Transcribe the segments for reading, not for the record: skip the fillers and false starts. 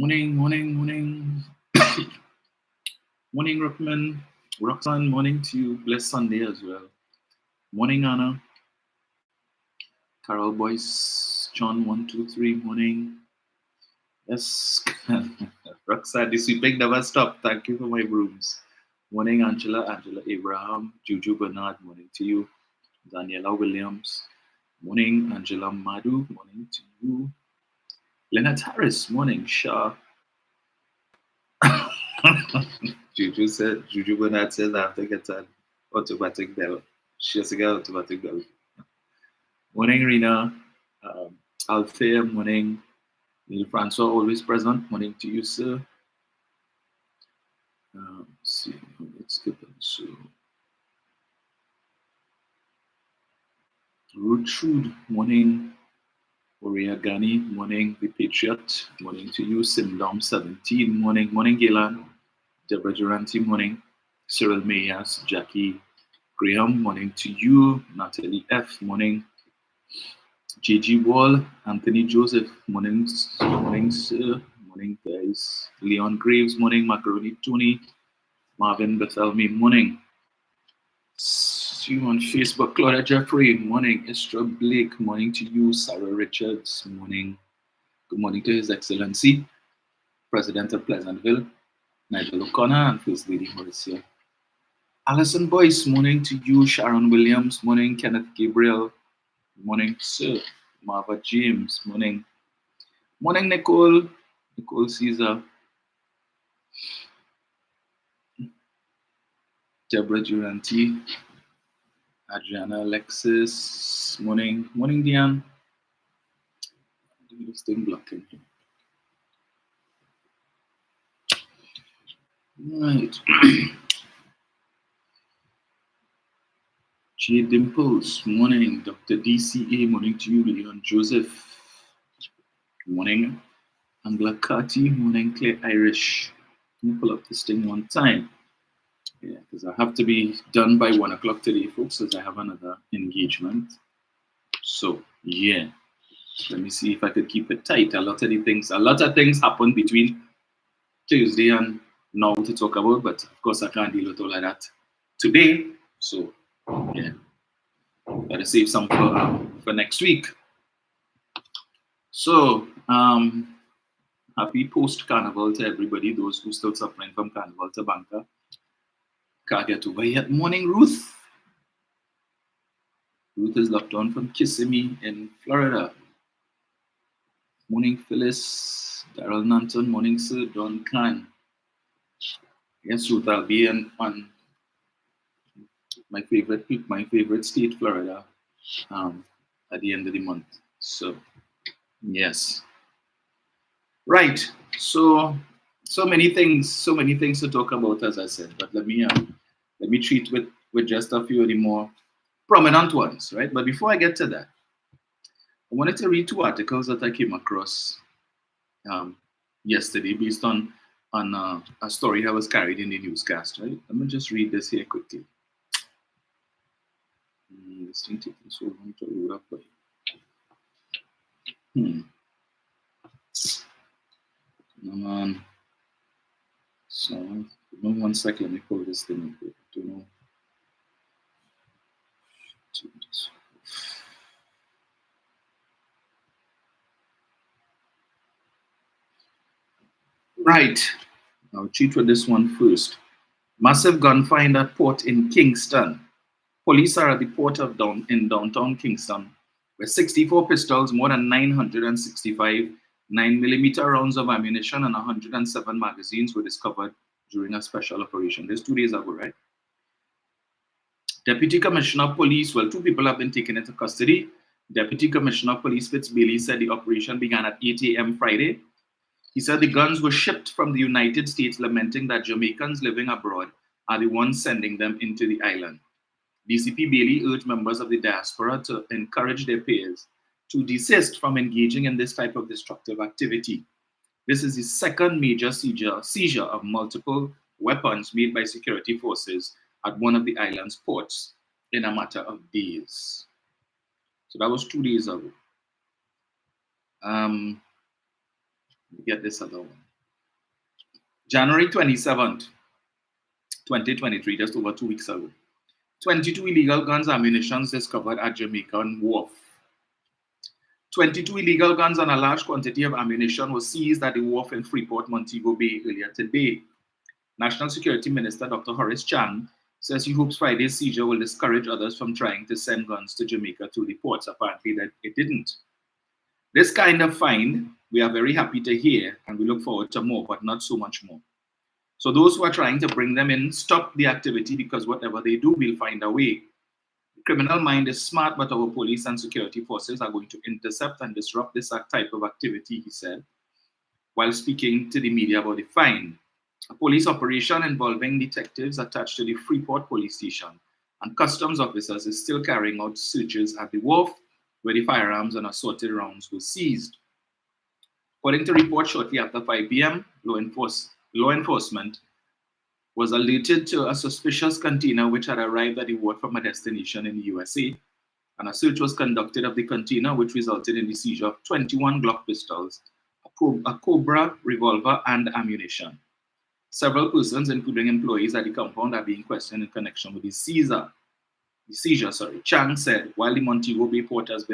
Morning, morning, morning. Morning, Rockman. Roxanne, morning to you. Blessed Sunday as well. Morning, Anna. Carol Boyce. John 123. Morning. Yes. Roxanne, the sweeping never stopped. Thank you for my brooms. Morning, Angela. Angela Abraham. Juju Bernard. Morning to you. Daniela Williams. Morning, Angela Madu. Morning to you. Leonard Harris. Morning, Shah. Juju Bernard says I have to get an automatic bell. She has to get an automatic bell. Morning, Rena. Althea, morning. Neil Francois, always present. Morning to you, sir. Let's see, let's skip on. So, Rude, morning. Oria Gani, morning. The Patriot, morning to you. Simdom 17, morning. Morning, Galen. Deborah Duranti, morning. Cyril Mayas, Jackie Graham, morning to you. Natalie F, morning. JG Wall, Anthony Joseph, morning, morning, sir. Morning, guys. Leon Graves, morning. Macaroni Tony, Marvin Bethelme, morning. See you on Facebook. Claudia Jeffrey, morning. Esther Blake, morning to you. Sarah Richards, morning. Good morning to His Excellency, President of Pleasantville, Nigel O'Connor, and First Lady Mauricia. Alison Boyce, morning to you. Sharon Williams, morning. Kenneth Gabriel, morning, sir. Marva James, morning. Morning, Nicole. Nicole Caesar. Deborah Duranti. Adriana Alexis. Morning. Morning, Diane. This thing blocking. Right. J Dimples. Morning. Dr. DCA. Morning to you. Leon Joseph. Morning. Angela Carty. Morning. Claire Irish. Let me pull up this thing one time. Yeah, because I have to be done by 1 o'clock today, folks, as I have another engagement. So, yeah. Let me see if I could keep it tight. A lot of things happen between Tuesday and now to talk about, but of course I can't deal with all of that today. So, yeah. Gotta save some for next week. So, happy post-carnival to everybody, those who still suffering from carnival to banker. Can't get over yet. Morning, Ruth. Ruth is locked on from Kissimmee in Florida. Morning, Phyllis. Daryl Nanton. Morning, sir. Don Khan. Yes, Ruth, I'll be on my favorite state, Florida, at the end of the month. So, yes. Right. So many things to talk about, as I said. But let me treat with just a few of the more prominent ones, right? But before I get to that, I wanted to read 2 articles that I came across yesterday based on a story that was carried in the newscast, right? Let me just read this here quickly. This thing taking so long to load up. Come on. So, no, 1 second, let me pull this thing up. I don't know. Right. I'll cheat with this one first. Massive gunfire at port in Kingston. Police are at the port in downtown Kingston, where 64 pistols, more than 965 9mm rounds of ammunition, and 107 magazines were discovered during a special operation. This 2 days ago, right? Deputy Commissioner of Police, well, 2 people have been taken into custody. Deputy Commissioner of Police Fitz Bailey said the operation began at 8 a.m. Friday. He said the guns were shipped from the United States, lamenting that Jamaicans living abroad are the ones sending them into the island. DCP Bailey urged members of the diaspora to encourage their peers to desist from engaging in this type of destructive activity. This is the second major seizure of multiple weapons made by security forces at one of the island's ports in a matter of days. So that was 2 days ago. Get this other one. January 27th, 2023, just over 2 weeks ago. 22 illegal guns and ammunition discovered at Jamaican Wharf. 22 illegal guns and a large quantity of ammunition was seized at the wharf in Freeport, Montego Bay earlier today. National Security Minister Dr. Horace Chang says he hopes Friday's seizure will discourage others from trying to send guns to Jamaica through the ports. Apparently that it didn't. This kind of find, we are very happy to hear, and we look forward to more, but not so much more. So those who are trying to bring them in, stop the activity, because whatever they do, we'll find a way. The criminal mind is smart, but our police and security forces are going to intercept and disrupt this type of activity, he said, while speaking to the media about the find. A police operation involving detectives attached to the Freeport police station and customs officers is still carrying out searches at the wharf, where the firearms and assorted rounds were seized. According to reports, shortly after 5 p.m., law enforcement was alerted to a suspicious container which had arrived at the wharf from a destination in the USA, and a search was conducted of the container, which resulted in the seizure of 21 Glock pistols, a Cobra revolver, and ammunition. Several persons, including employees at the compound, are being questioned in connection with the seizure. Chang said, while the Montego Bay port has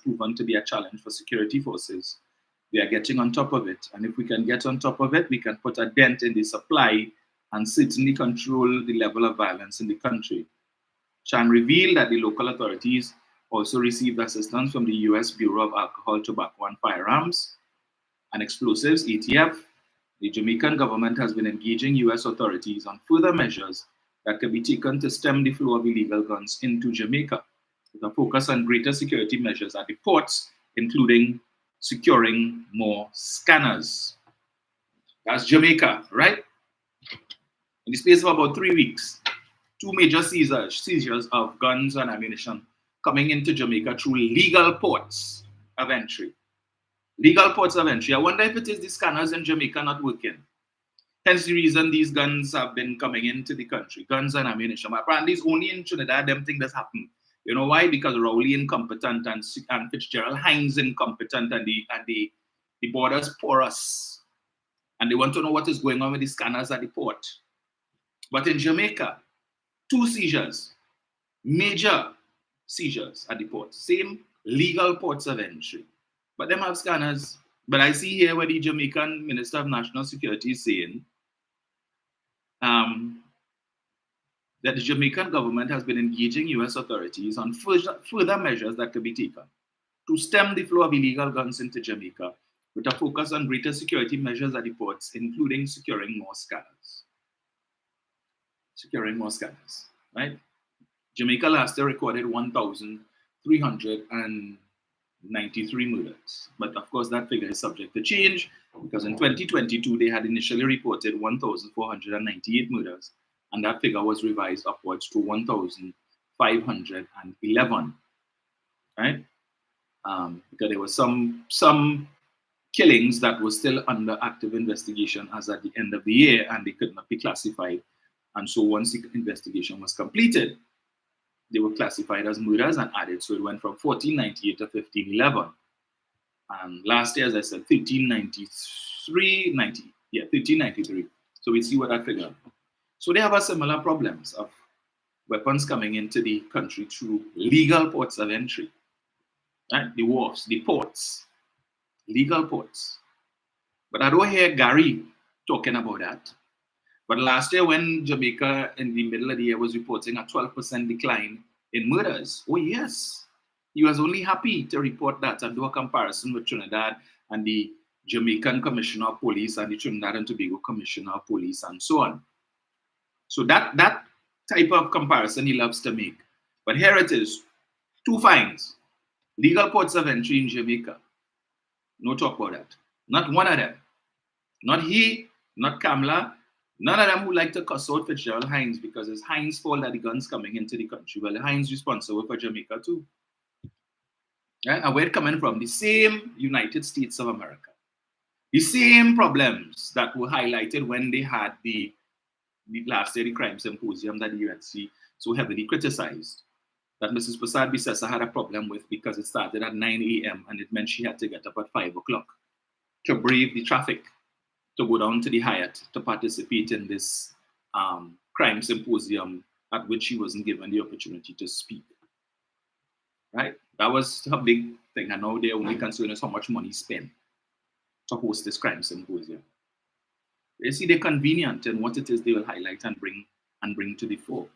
proven to be a challenge for security forces, we are getting on top of it. And if we can get on top of it, we can put a dent in the supply and certainly control the level of violence in the country. Chang revealed that the local authorities also received assistance from the U.S. Bureau of Alcohol, Tobacco, and Firearms and Explosives, ATF. The Jamaican government has been engaging U.S. authorities on further measures that can be taken to stem the flow of illegal guns into Jamaica, with a focus on greater security measures at the ports, including securing more scanners. That's Jamaica, right? In the space of about 3 weeks, 2 major seizures of guns and ammunition coming into Jamaica through legal ports of entry. Legal ports of entry. I wonder if it is the scanners in Jamaica not working. Hence the reason these guns have been coming into the country, guns and ammunition. But apparently it's only in Trinidad them things that's happened. You know why? Because Rowley incompetent and Fitzgerald Hines incompetent, and the borders porous. And they want to know what is going on with the scanners at the port. But in Jamaica, 2 seizures, major seizures at the port, same legal ports of entry. But them have scanners. But I see here where the Jamaican Minister of National Security is saying that the Jamaican government has been engaging U.S. authorities on further measures that could be taken to stem the flow of illegal guns into Jamaica, with a focus on greater security measures at the ports, including securing more scanners. Right? Jamaica last year recorded 1,393 murders. But of course, that figure is subject to change, because in 2022, they had initially reported 1,498 murders, and that figure was revised upwards to 1,511, right? Because there were some killings that were still under active investigation as at the end of the year, and they could not be classified. And so once the investigation was completed, they were classified as murders and added. So it went from 1498 to 1511. And last year, as I said, 1393. So we see what that figure. So they have a similar problems of weapons coming into the country through legal ports of entry. Right? The wharfs, the ports, legal ports. But I don't hear Gary talking about that. But last year, when Jamaica in the middle of the year was reporting a 12% decline in murders, oh yes, he was only happy to report that and do a comparison with Trinidad and the Jamaican Commissioner of Police and the Trinidad and Tobago Commissioner of Police and so on. So that type of comparison he loves to make. But here it is, 2 fines, legal ports of entry in Jamaica. No talk about that. Not one of them. Not he, not Kamla. None of them who like to cuss out Fitzgerald Hines, because it's Hines' fault that the guns coming into the country. Well, Hines responsible for Jamaica too. Right? And where it coming from? The same United States of America. The same problems that were highlighted when they had the last year, the crime symposium that the UNC so heavily criticized. That Mrs. Prasad Bisesa had a problem with, because it started at 9 a.m. and it meant she had to get up at 5 o'clock to brave the traffic. to go down to the Hyatt to participate in this crime symposium at which he wasn't given the opportunity to speak. Right? That was a big thing. And now their only concern is how much money spent to host this crime symposium. They see they're convenient in what it is they will highlight and bring to the fore.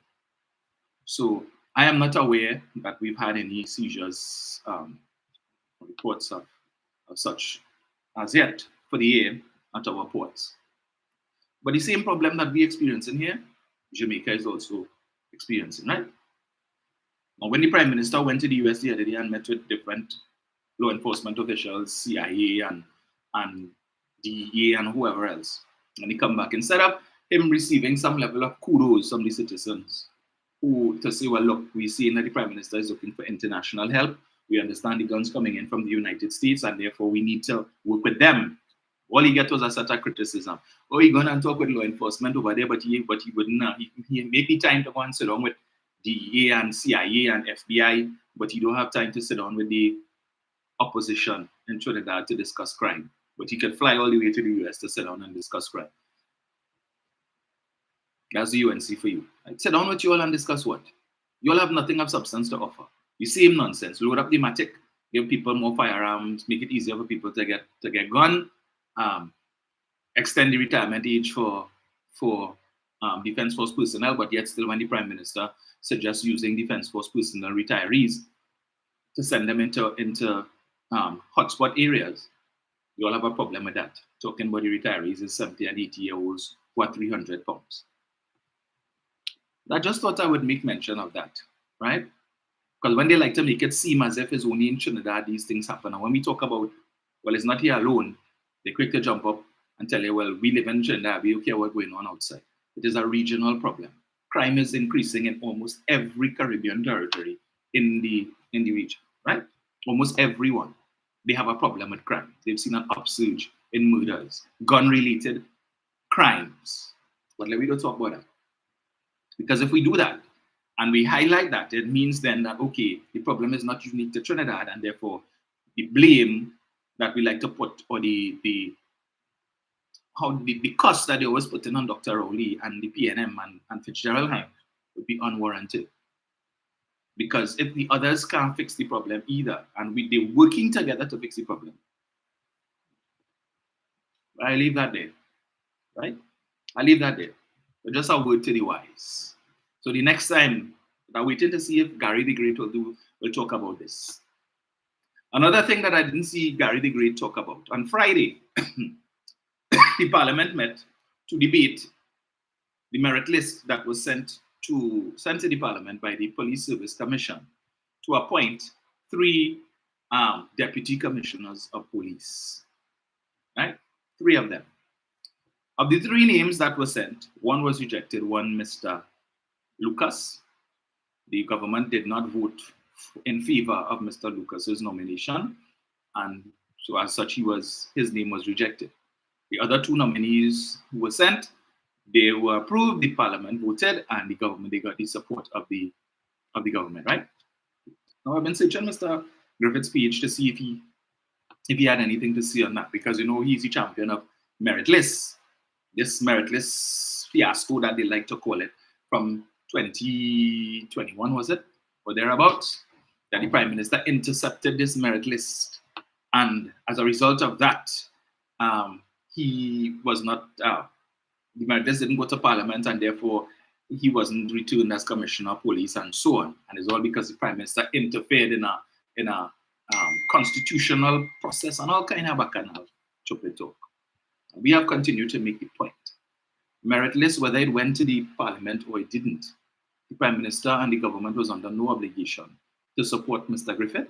So I am not aware that we've had any seizures, reports of such as yet for the year at our ports. But the same problem that we experience in here, Jamaica is also experiencing, right? Now, when the Prime Minister went to the US the other day and met with different law enforcement officials, CIA and DEA and whoever else, and he come back, instead of him receiving some level of kudos from the citizens who to say, well, look, we see that the Prime Minister is looking for international help. We understand the guns coming in from the United States, and therefore we need to work with them. All he got was a sort of criticism. Oh, he gonna talk with law enforcement over there, but he wouldn't. He make the time to go and sit down with DEA and CIA and FBI, but he don't have time to sit down with the opposition in Trinidad to discuss crime. But he could fly all the way to the US to sit down and discuss crime. That's the UNC for you. Right? Sit down with you all and discuss what? You all have nothing of substance to offer. The same nonsense. Load up the matic, give people more firearms, make it easier for people to get gun, extend the retirement age for Defence Force personnel, but yet still when the Prime Minister suggests using Defence Force personnel retirees to send them into hotspot areas, you all have a problem with that. Talking about the retirees is 70 and 80-year-olds who are 300 pounds. I just thought I would make mention of that, right? Because when they like to make it seem as if it's only in Trinidad these things happen, and when we talk about, well, it's not here alone, they're quick to jump up and tell you, well, we live in Trinidad, we don't care what's going on outside. It is a regional problem. Crime is increasing in almost every Caribbean territory in the region, right? Almost everyone. They have a problem with crime. They've seen an upsurge in murders, gun-related crimes. But we don't talk about that. Because if we do that, and we highlight that, it means then that, okay, the problem is not unique to Trinidad, and therefore the blame that we like to put, or the cost that they always put in on Dr. Rowley and the PNM and Fitzgerald Hyde would be unwarranted. Because if the others can't fix the problem either, and they're working together to fix the problem, I leave that there, right? I leave that there. But just a word to the wise. So the next time, I'm waiting to see if Gary the Great will talk about this. Another thing that I didn't see Gary the Great talk about, on Friday, the Parliament met to debate the merit list that was sent to the Parliament by the Police Service Commission to appoint 3 deputy commissioners of police, right? 3 of them. Of the 3 names that were sent, 1 was rejected, 1 Mr. Lucas. The government did not vote in favor of Mr. Lucas's nomination, and so as such, his name was rejected. The other 2 nominees who were sent, they were approved, the Parliament voted, and they got the support of the government, right? Now I've been searching Mr. Griffith's page to see if he had anything to say on that, because he's the champion of merit lists. This merit list fiasco that they like to call it, from 2021, was it? Or thereabouts, that the Prime Minister intercepted this merit list. And as a result of that, he was not, the merit list didn't go to Parliament, and therefore he wasn't returned as Commissioner of Police and so on. And it's all because the Prime Minister interfered in a constitutional process and all kind of bacchanal stupid talk. We have continued to make the point. Merit list, whether it went to the Parliament or it didn't, the Prime Minister and the government was under no obligation to support Mr. Griffith,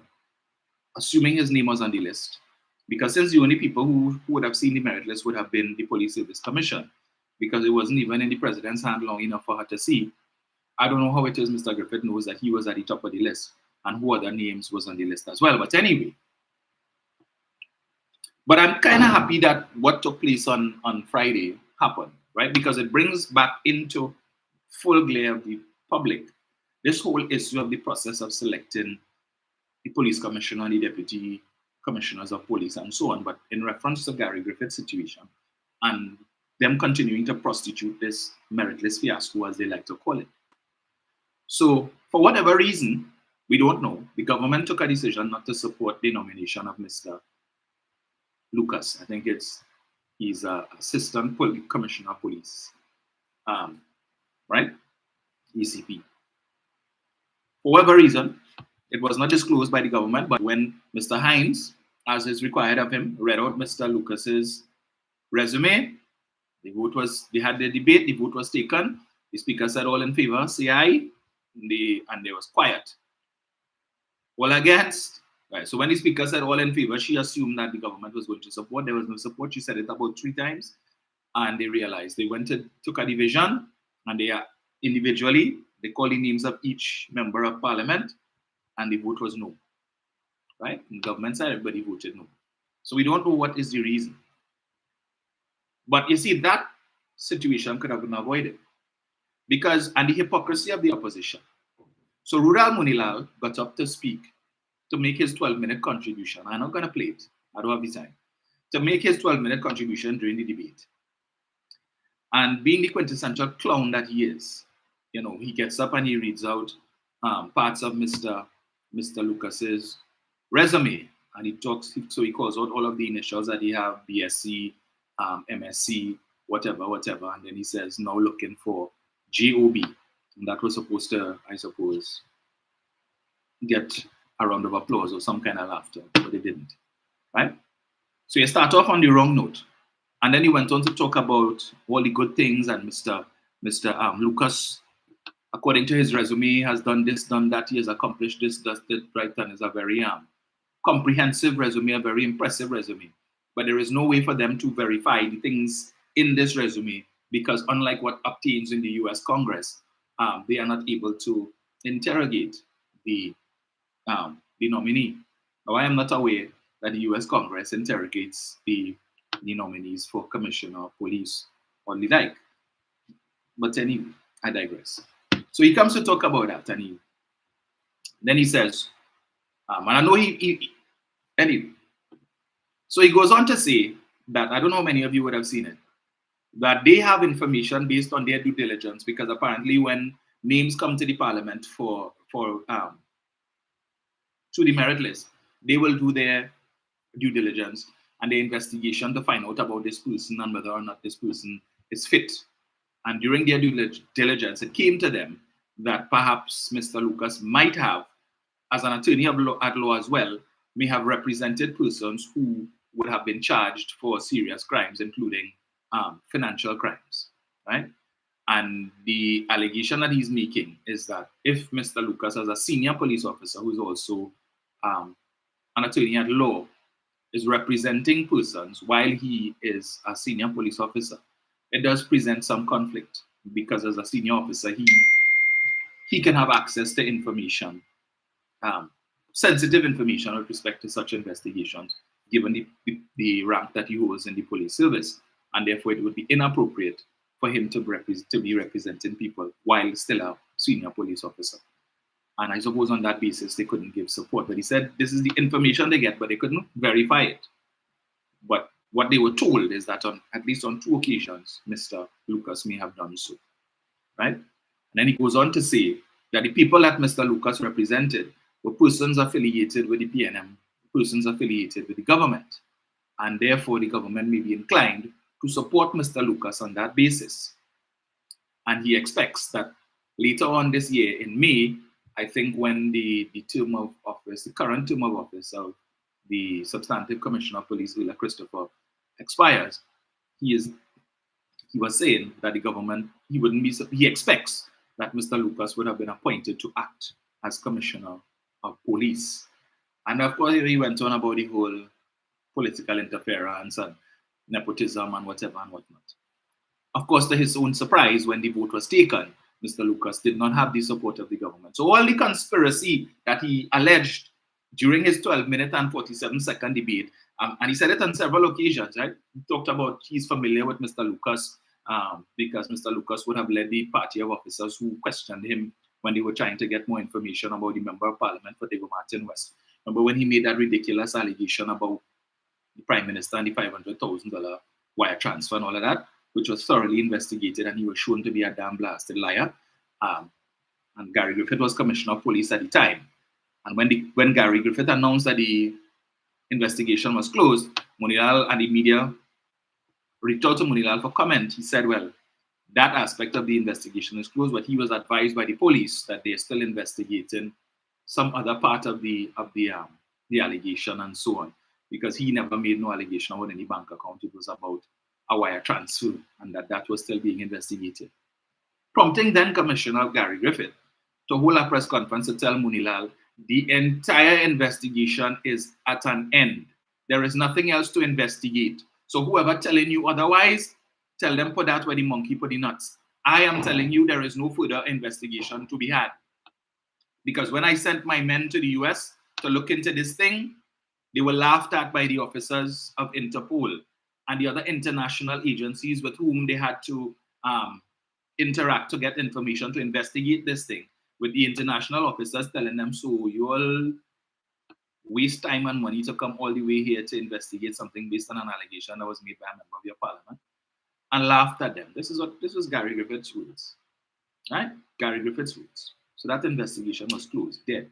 assuming his name was on the list. Because since the only people who would have seen the merit list would have been the Police Service Commission, because it wasn't even in the President's hand long enough for her to see, I don't know how it is Mr. Griffith knows that he was at the top of the list and who other names was on the list as well. But anyway, but I'm kind of happy that what took place on Friday happened, right? Because it brings back into full glare of the public this whole issue of the process of selecting the police commissioner and the deputy commissioners of police and so on. But in reference to Gary Griffith's situation, and them continuing to prostitute this meritless fiasco, as they like to call it. So, for whatever reason, we don't know, the government took a decision not to support the nomination of Mr. Lucas. I think he's a assistant commissioner of police, right? ECP. For whatever reason, it was not disclosed by the government, but when Mr. Hines, as is required of him, read out Mr. Lucas's resume, they had the debate, the vote was taken, the speaker said all in favor, say aye, and there was quiet. All against. Right. So when the speaker said all in favor, she assumed that the government was going to support. There was no support. She said it about 3 times, and they realized they took a division, and they individually they called the names of each member of parliament, and the vote was no. Right? On the government side, everybody voted no. So we don't know what is the reason. But you see, that situation could have been avoided and the hypocrisy of the opposition. So Rudal Munilal got up to speak, to make his 12-minute contribution. I'm not going to play it. I don't have the time. To make his 12-minute contribution during the debate. And being the quintessential clown that he is, he gets up and he reads out parts of Mr. Lucas's resume. And he talks, so he calls out all of the initials that he have, BSc, MSc, whatever. And then he says, now looking for JOB. And that was supposed to, I suppose, get a round of applause or some kind of laughter, but it didn't, right? So you start off on the wrong note. And then he went on to talk about all the good things, and Mr. Lucas, according to his resume, has done this, done that, he has accomplished this, does that, right? And is a very comprehensive resume, a very impressive resume. But there is no way for them to verify the things in this resume, because unlike what obtains in the US Congress, they are not able to interrogate the nominee. Now, I am not aware that the US Congress interrogates the nominees for commissioner of police or the like. But anyway, I digress. So he comes to talk about that, and then he says, and I know anyway. So he goes on to say that, I don't know how many of you would have seen it, that they have information based on their due diligence, because apparently when names come to the parliament to the merit list, they will do their due diligence and their investigation to find out about this person and whether or not this person is fit. And during their due diligence, it came to them that perhaps Mr. Lucas might have, as an attorney at law as well, may have represented persons who would have been charged for serious crimes, including financial crimes, right? And the allegation that he's making is that if Mr. Lucas, as a senior police officer who is also an attorney at law, is representing persons while he is a senior police officer, it does present some conflict, because as a senior officer, he can have access to information, sensitive information with respect to such investigations, given the rank that he holds in the police service. And therefore, it would be inappropriate for him to be representing people while still a senior police officer. And I suppose on that basis, they couldn't give support. But he said this is the information they get, but they couldn't verify it. But what they were told is that at least on 2 occasions, Mr. Lucas may have done so, right? And then he goes on to say that the people that Mr. Lucas represented were persons affiliated with the PNM, persons affiliated with the government. And therefore, the government may be inclined to support Mr. Lucas on that basis. And he expects that later on this year, in May, I think when the term of office, the current term of office of the Substantive Commissioner of Police, Willa Christopher, expires, he was saying that the government, he expects that Mr. Lucas would have been appointed to act as Commissioner of Police. And of course, he went on about the whole political interference and nepotism and whatever and whatnot. Of course, to his own surprise, when the vote was taken, Mr. Lucas did not have the support of the government. So all the conspiracy that he alleged during his 12-minute and 47-second debate, and he said it on several occasions, right? He talked about he's familiar with Mr. Lucas because Mr. Lucas would have led the party of officers who questioned him when they were trying to get more information about the Member of Parliament for David Martin West. Remember when he made that ridiculous allegation about the Prime Minister and the $500,000 wire transfer and all of that, which was thoroughly investigated, and he was shown to be a damn blasted liar. And Gary Griffith was Commissioner of Police at the time. And when Gary Griffith announced that the investigation was closed, Monilal and the media reached out to Monilal for comment. He said, well, that aspect of the investigation is closed, but he was advised by the police that they're still investigating some other part of the allegation and so on, because he never made no allegation about any bank account. It was about a wire transfer, and that was still being investigated. Prompting then Commissioner Gary Griffith to hold a press conference to tell Monilal the entire investigation is at an end. There is nothing else to investigate. So whoever telling you otherwise, tell them put that where the monkey put the nuts. I am telling you there is no further investigation to be had. Because when I sent my men to the US to look into this thing, they were laughed at by the officers of Interpol and the other international agencies with whom they had to interact to get information to investigate this thing, with the international officers telling them, so you all waste time and money to come all the way here to investigate something based on an allegation that was made by a member of your parliament, and laughed at them. This was Gary Griffith's rules, right? Gary Griffith's rules. So that investigation was closed, dead.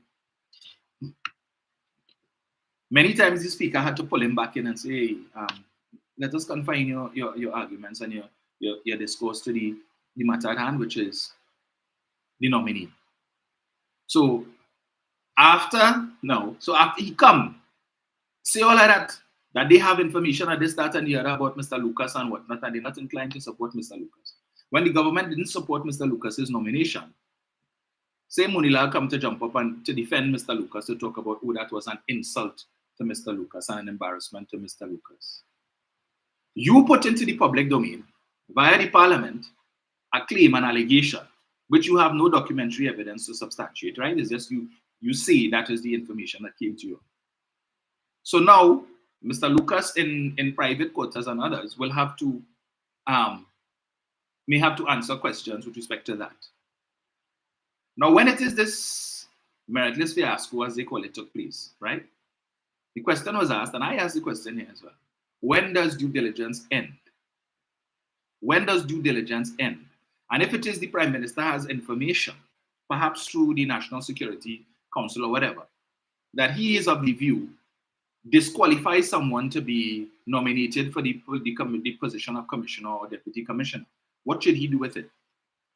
Many times the speaker had to pull him back in and say, hey, let us confine your arguments and your discourse to the matter at hand, which is the nominee. So after he come, say all of that they have information at this, that, and the other about Mr. Lucas and whatnot, and they're not inclined to support Mr. Lucas. When the government didn't support Mr. Lucas's nomination, say Monilal come to jump up and to defend Mr. Lucas, to talk about, oh, that was an insult to Mr. Lucas and an embarrassment to Mr. Lucas. You put into the public domain, via the parliament, a claim, an allegation, which you have no documentary evidence to substantiate, right? It's just you say that is the information that came to you. So now, Mr. Lucas in private quarters and others will have to, may have to answer questions with respect to that. Now, when it is this meritless fiasco, as they call it, took place, right? The question was asked, and I asked the question here as well. When does due diligence end? When does due diligence end? And if it is the Prime Minister has information, perhaps through the National Security Council or whatever, that he is of the view, disqualify someone to be nominated for the position of commissioner or deputy commissioner, what should he do with it?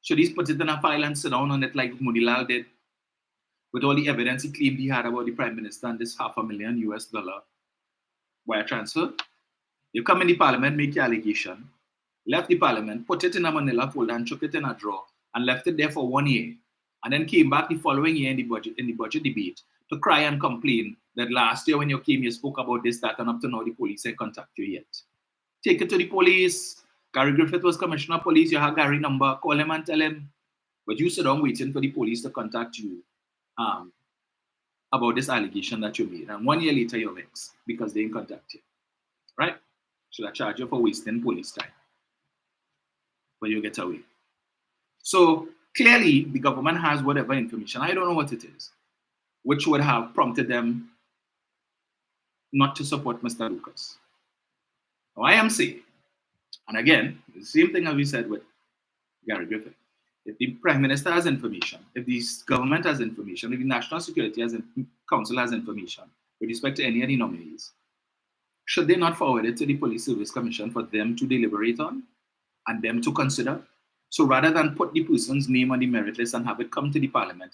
Should he put it in a file and sit down on it like Monilal did, with all the evidence he claimed he had about the Prime Minister and this $500,000 US wire transfer? You come in the parliament, make your allegation, left the parliament, put it in a manila folder and chuck it in a drawer, and left it there for 1 year, and then came back the following year in the budget debate to cry and complain that last year when you came, you spoke about this, that, and up to now the police ain't contact you yet. Take it to the police. Gary Griffith was Commissioner of Police. You have Gary number. Call him and tell him. But you sit down waiting for the police to contact you about this allegation that you made. And 1 year later, you're vexed because they didn't contact you. Right? Should I charge you for wasting police time? But you get away. So clearly, the government has whatever information. I don't know what it is, which would have prompted them not to support Mr. Lucas. Now, I am saying, and again, the same thing as we said with Gary Griffith. If the Prime Minister has information, if the government has information, if the National Security Council has information with respect to any of the nominees, should they not forward it to the Police Service Commission for them to deliberate on and them to consider? So rather than put the person's name on the merit list and have it come to the Parliament,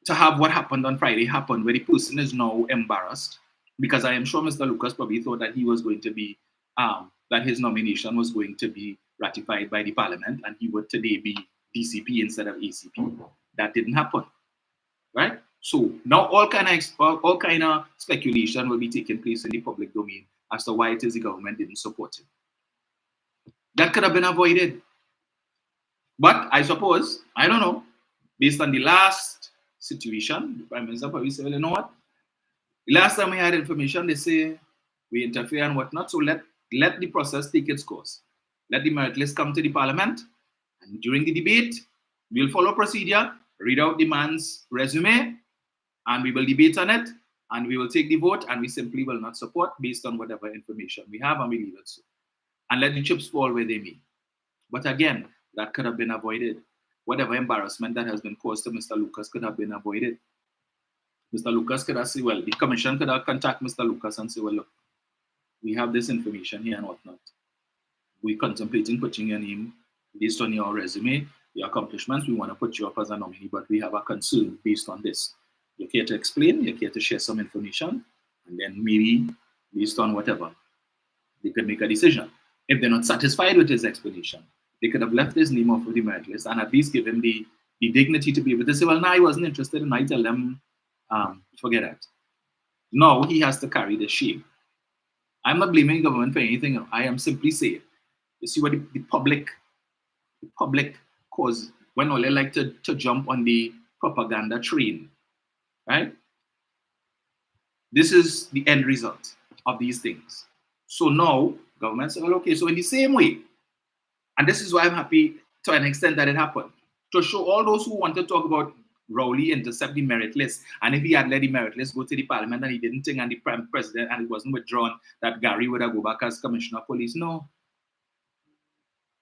to have what happened on Friday happen, where the person is now embarrassed, because I am sure Mr. Lucas probably thought that he was going to be, that his nomination was going to be ratified by the Parliament and he would today be DCP instead of ACP. That didn't happen, right? So now all kind of speculation will be taking place in the public domain as to why it is the government didn't support it. That could have been avoided. But I suppose, I don't know, based on the last situation, the Prime Minister probably said, well, you know what? The last time we had information, they say we interfere and whatnot, so let the process take its course. Let the merit list come to the Parliament, and during the debate, we'll follow procedure, read out the man's resume, and we will debate on it, and we will take the vote, and we simply will not support based on whatever information we have, and we leave it so. and let the chips fall where they may. But again, that could have been avoided. Whatever embarrassment that has been caused to Mr. Lucas could have been avoided. Mr. Lucas could have said, well, the commission could have contacted Mr. Lucas and say, well, look, we have this information here and whatnot. We're contemplating putting your name based on your resume, your accomplishments. We want to put you up as a nominee, but we have a concern based on this. You care to explain, you care to share some information, and then maybe based on whatever, they could make a decision. If they're not satisfied with his explanation, they could have left his name off of the merit list and at least give him the dignity to be able to say, well, no, I wasn't interested, and I tell them, forget that. No, he has to carry the shame. I'm not blaming government for anything. I am simply saying, you see what the public cause when all they like to jump on the propaganda train, right? This is the end result of these things. So now government said, well, okay, so in the same way, and this is why I'm happy to an extent that it happened, to show all those who want to talk about Rowley intercept the merit list, and if he had let the merit list go to the parliament and he didn't think, and the prime president, and it wasn't withdrawn, that Gary would have go back as commissioner of police. No.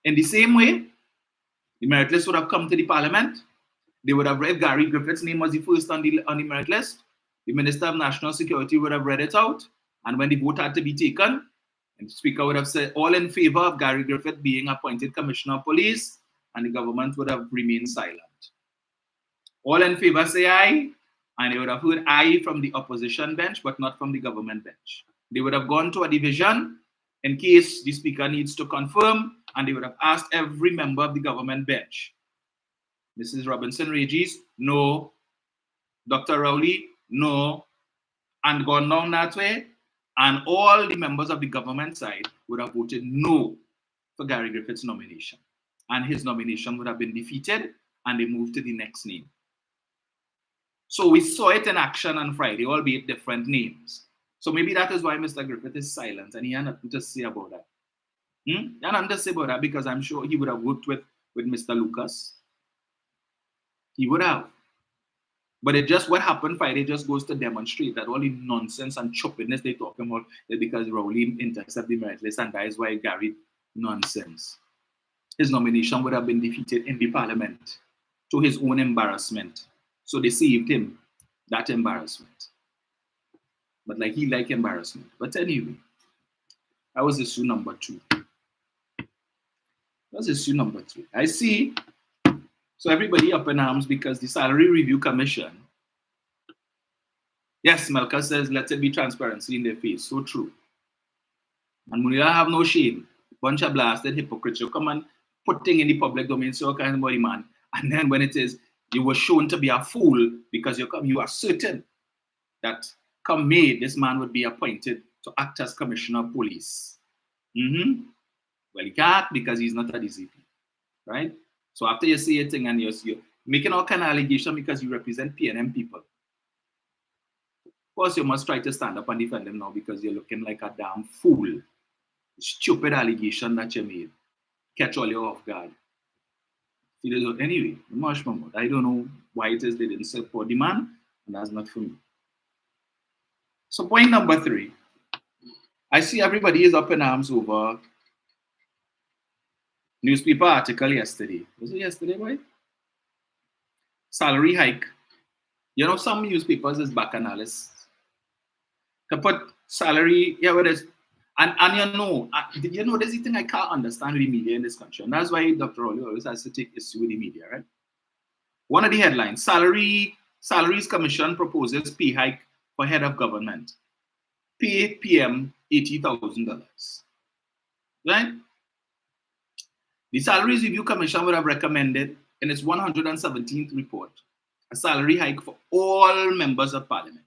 In the same way, the merit list would have come to the parliament. They would have read Gary Griffith's name was the first on the merit list. The Minister of National Security would have read it out, and when the vote had to be taken, and the Speaker would have said, all in favor of Gary Griffith being appointed Commissioner of Police, and the government would have remained silent. All in favor say aye, and they would have heard aye from the opposition bench, but not from the government bench. They would have gone to a division in case the Speaker needs to confirm, and they would have asked every member of the government bench. Mrs. Robinson Regis, no. Dr. Rowley, no. And gone down that way, and all the members of the government side would have voted no for Gary Griffith's nomination. And his nomination would have been defeated, and they moved to the next name. So we saw it in action on Friday, albeit different names. So maybe that is why Mr. Griffith is silent, and he had nothing to say about that. He had nothing to say about that because I'm sure he would have worked with Mr. Lucas. He would have. But it just, what happened Friday just goes to demonstrate that all the nonsense and choppiness they talk about is because Rowley intercepted the merit list, and that is why Gary nonsense. His nomination would have been defeated in the parliament to his own embarrassment. So they saved him that embarrassment. But like he liked embarrassment. But anyway, that was issue number 2. That was issue number 3. I see. So everybody up in arms because the Salary Review Commission, yes, Melka says, let it be transparency in their face. So true. And Munira have no shame. Bunch of blasted hypocrites. You come and put things in the public domain, so kind of body man. And then when it is, you were shown to be a fool because you are certain that come May, this man would be appointed to act as Commissioner of Police. Well, he can't because he's not a DCP, right? So after you say a thing and you're making all kind of allegation because you represent PNM people, of course you must try to stand up and defend them now because you're looking like a damn fool. Stupid allegation that you made. Catch all you off guard. Anyway, I don't know why it is they didn't support the man, and that's not for me. So point number 3. I see everybody is up in arms over newspaper article yesterday. Was it yesterday, boy? Salary hike. You know, some newspapers is back analysis. To put salary, yeah, what is, and you know, there's a thing I can't understand with the media in this country, and that's why Dr. Rowley always has to take issue with the media, right? One of the headlines: Salaries Commission proposes pay hike for head of government. Pay PM $80,000, right? The Salaries Review Commission would have recommended in its 117th report a salary hike for all members of parliament,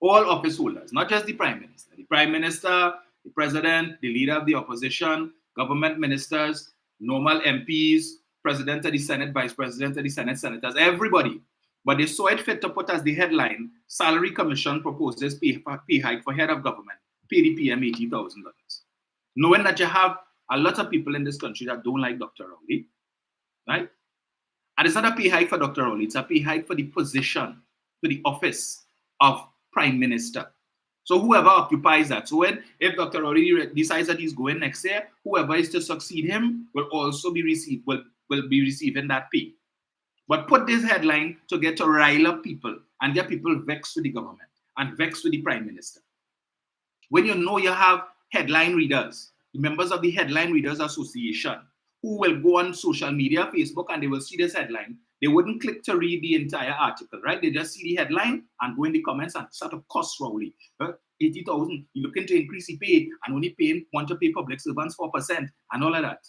all office holders, not just the Prime Minister. The Prime Minister, the President, the Leader of the Opposition, government ministers, normal MPs, President of the Senate, Vice President of the Senate, Senators, everybody. But they saw it fit to put as the headline, Salary Commission proposes pay hike for head of government, pay the PM $80,000. Knowing that you have a lot of people in this country that don't like Dr. Rowley, right? And it's not a pay hike for Dr. Rowley, it's a pay hike for the position, for the office of Prime Minister. So whoever occupies that. So if Dr. Rowley decides that he's going next year, whoever is to succeed him will also be receiving that pay. But put this headline to get to rile up people and get people vexed with the government and vexed with the prime minister. When you know you have headline readers, the members of the Headline Readers Association, who will go on social media, Facebook, and they will see this headline. They wouldn't click to read the entire article, right? They just see the headline and go in the comments and start to cuss Rowley. 80,000, you're looking to increase the pay and only want to pay public servants 4% and all of that.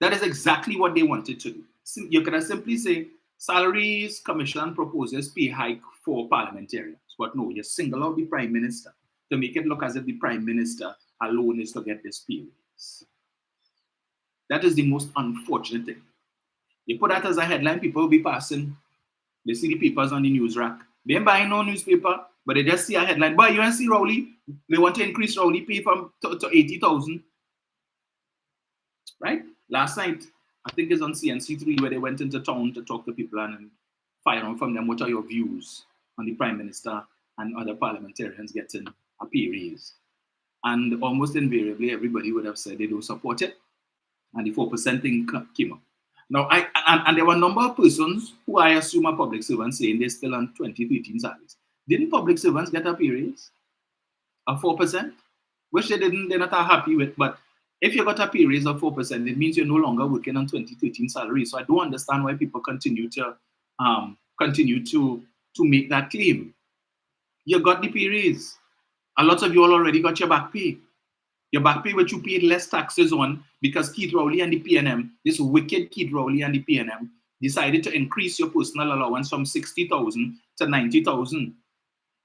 That is exactly what they wanted to do. You could simply say, salaries, commission proposes pay hike for parliamentarians. But no, you single out the prime minister to make it look as if the prime minister alone is to get this pay raise. That is the most unfortunate thing. You put that as a headline, people will be passing. They see the papers on the news rack. They ain't buying no newspaper, but they just see a headline. But you want to see Rowley? They want to increase Rowley pay from to 80,000. Right? Last night, I think it's on CNC3 where they went into town to talk to people and fire on from them. What are your views on the prime minister and other parliamentarians getting a pay raise? And almost invariably, everybody would have said they don't support it. And the 4% thing came up. Now, and there were a number of persons who I assume are public servants saying they're still on 2013 salaries. Didn't public servants get a pay raise of 4%? Which they're not happy with. But if you got a pay raise of 4%, it means you're no longer working on 2013 salary. So I don't understand why people continue to make that claim. You got the pay raise. A lot of you all already got your back pay. Your back pay, which you paid less taxes on because Keith Rowley and the PNM, this wicked Keith Rowley and the PNM, decided to increase your personal allowance from 60,000 to 90,000.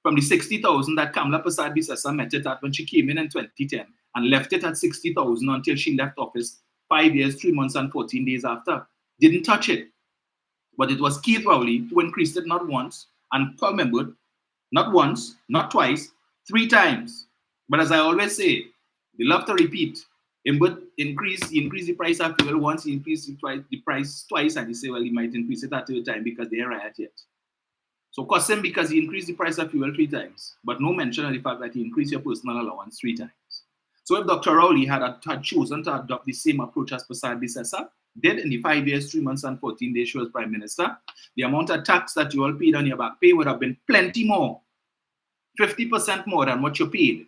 From the 60,000 that Kamla Persad-Bissessar met it at when she came in 2010 and left it at 60,000 until she left office 5 years, 3 months, and 14 days after. Didn't touch it. But it was Keith Rowley who increased it not once, and remember, not once, not twice, 3 times. But as I always say, they love to repeat. He increase the price of fuel once, he increased the price twice, and he say, well, he might increase it a 3rd time because they ain't riot yet. So cost him because he increased the price of fuel 3 times, but no mention of the fact that he increased your personal allowance 3 times. So if Dr. Rowley had chosen to adopt the same approach as Persad-Bissessar did in the 5 years, 3 months, and 14 days she was prime minister, the amount of tax that you all paid on your back pay would have been plenty more, 50% more than what you paid.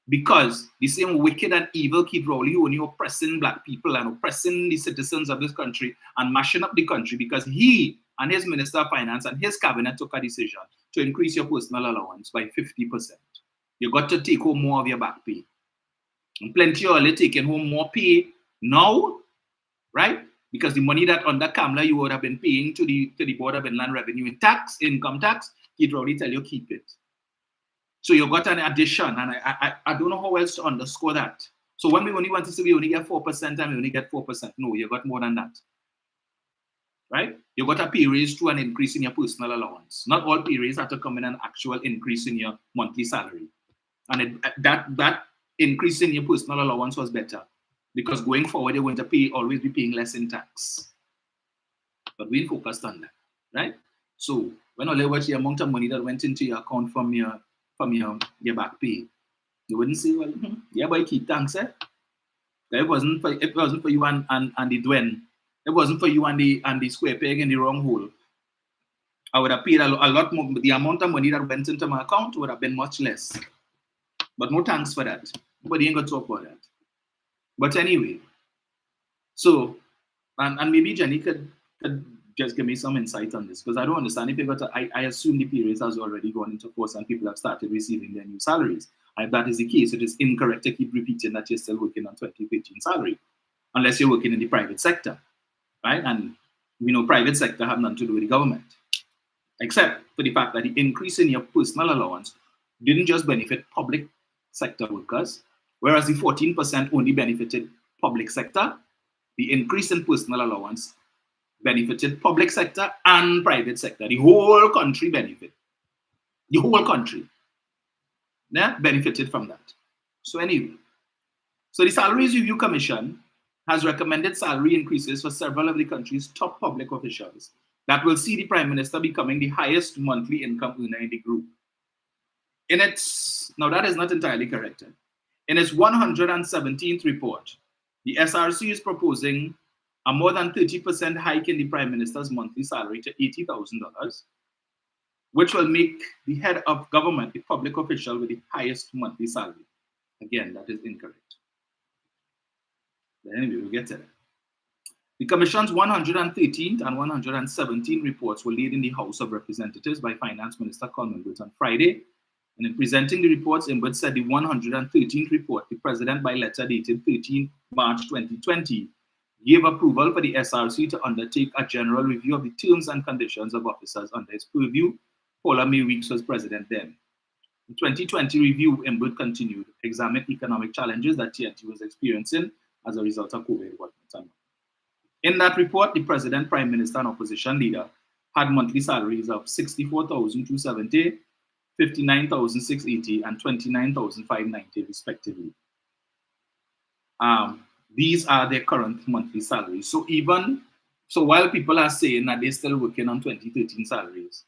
Because the same wicked and evil Keith Rowley who only oppressing black people and oppressing the citizens of this country and mashing up the country because he and his Minister of Finance and his cabinet took a decision to increase your personal allowance by 50%. You got to take home more of your back pay. And plenty of you taking home more pay now, right? Because the money that under Kamla you would have been paying to the Board of Inland Revenue in tax, income tax, Keith Rowley tell you keep it. So you got an addition, and I don't know how else to underscore that. So when we only want to say we only get 4% and we only get 4%, no, you got more than that. Right? You got a pay raise through an increase in your personal allowance. Not all pay raise have to come in an actual increase in your monthly salary. And that increase in your personal allowance was better because going forward, you're going to always be paying less in tax. But we focused on that, right? So when you look at the amount of money that went into your account from your back pay, you wouldn't say, well, yeah, boy, keep thanks, eh? If it wasn't for you and the Dwen, it wasn't for you and the square peg in the wrong hole, I would have paid a lot more. The amount of money that went into my account would have been much less. But no thanks for that. Nobody ain't going to talk about that. But anyway, so, and maybe Jenny could just give me some insight on this, because I don't understand. If you got I assume the pay raise has already gone into force and people have started receiving their new salaries. And if that is the case, it is incorrect to keep repeating that you're still working on 2015 salary, unless you're working in the private sector, right? And we know private sector have nothing to do with the government, except for the fact that the increase in your personal allowance didn't just benefit public sector workers, whereas the 14% only benefited public sector. The increase in personal allowance benefited public sector and private sector. The whole country benefited. The whole country benefited from that. So anyway, so the Salaries Review Commission has recommended salary increases for several of the country's top public officials that will see the Prime Minister becoming the highest monthly income earner in the group. Now that is not entirely correct. In its 117th report, the SRC is proposing a more than 30% hike in the Prime Minister's monthly salary to $80,000, which will make the head of government the public official with the highest monthly salary. Again, that is incorrect. But anyway, we'll get to that. The Commission's 113th and 117th reports were laid in the House of Representatives by Finance Minister Colman Burt on Friday. And in presenting the reports, Imbut said the 113th report, the President by letter dated 13 March 2020, gave approval for the SRC to undertake a general review of the terms and conditions of officers under its purview. Paula May Weeks was president then. The 2020 review, Imbut continued, examined economic challenges that TNT was experiencing as a result of COVID-19. In that report, the President, Prime Minister, and Opposition Leader had monthly salaries of $64,270, $59,680, and $29,590, respectively. These are their current monthly salaries. So while people are saying that they're still working on 2013 salaries,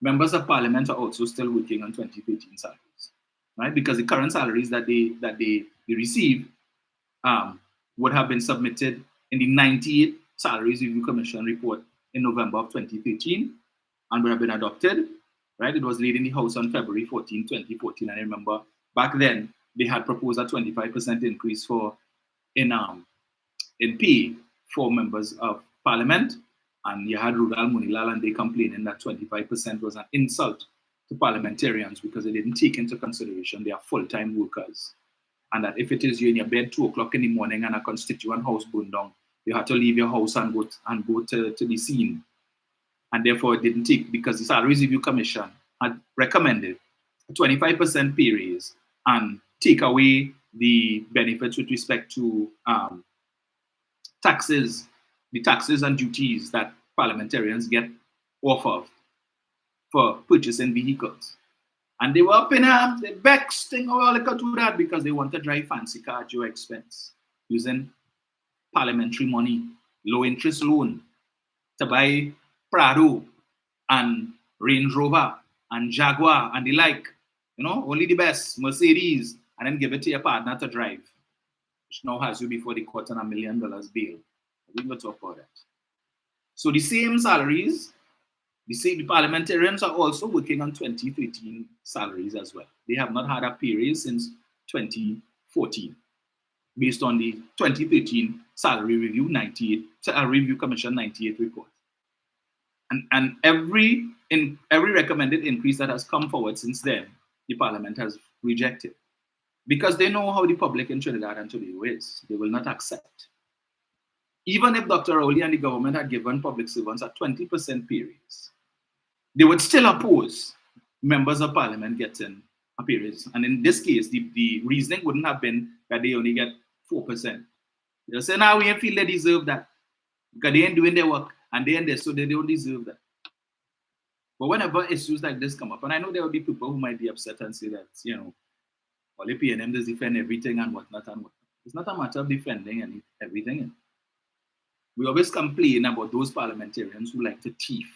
members of Parliament are also still working on 2013 salaries, right? Because the current salaries that they receive would have been submitted in the 98 Salaries Review Commission report in November of 2013 and would have been adopted, right? It was laid in the House on February 14, 2014. And I remember back then they had proposed a 25% increase in pay for members of Parliament. And you had Rudal Munilal and they complaining that 25% was an insult to parliamentarians because they didn't take into consideration their full-time workers. And that if it is you in your bed 2 o'clock in the morning and a constituent house burned down, you had to leave your house and go to the scene. And therefore it didn't take, because the Salaries Review Commission had recommended a 25% pay raise and take away the benefits with respect to taxes, the taxes and duties that parliamentarians get off of for purchasing vehicles. And they were up in arms, they vexed, they could do that because they want to drive fancy car at your expense using parliamentary money, low interest loan to buy Prado and Range Rover and Jaguar and the like, only the best, Mercedes, and then give it to your partner to drive, which now has you before the court on $1 million bail. We can talk about that. So the same salaries, the parliamentarians are also working on 2013 salaries as well. They have not had a pay raise since 2014, based on the 2013 Salary Review Review Commission 98 report. And every recommended increase that has come forward since then, the Parliament has rejected. Because they know how the public in Trinidad and Tobago is. They will not accept. Even if Dr. Rowley and the government had given public servants a 20% pay raise, they would still oppose members of Parliament getting a pay raise. And in this case, the reasoning wouldn't have been that they only get 4%. They'll say, now we feel they deserve that because they ain't doing their work and they ain't there, so they don't deserve that. But whenever issues like this come up, and I know there will be people who might be upset and say that, all the PNM does defend everything and whatnot and whatnot. It's not a matter of defending everything. We always complain about those parliamentarians who like to thief.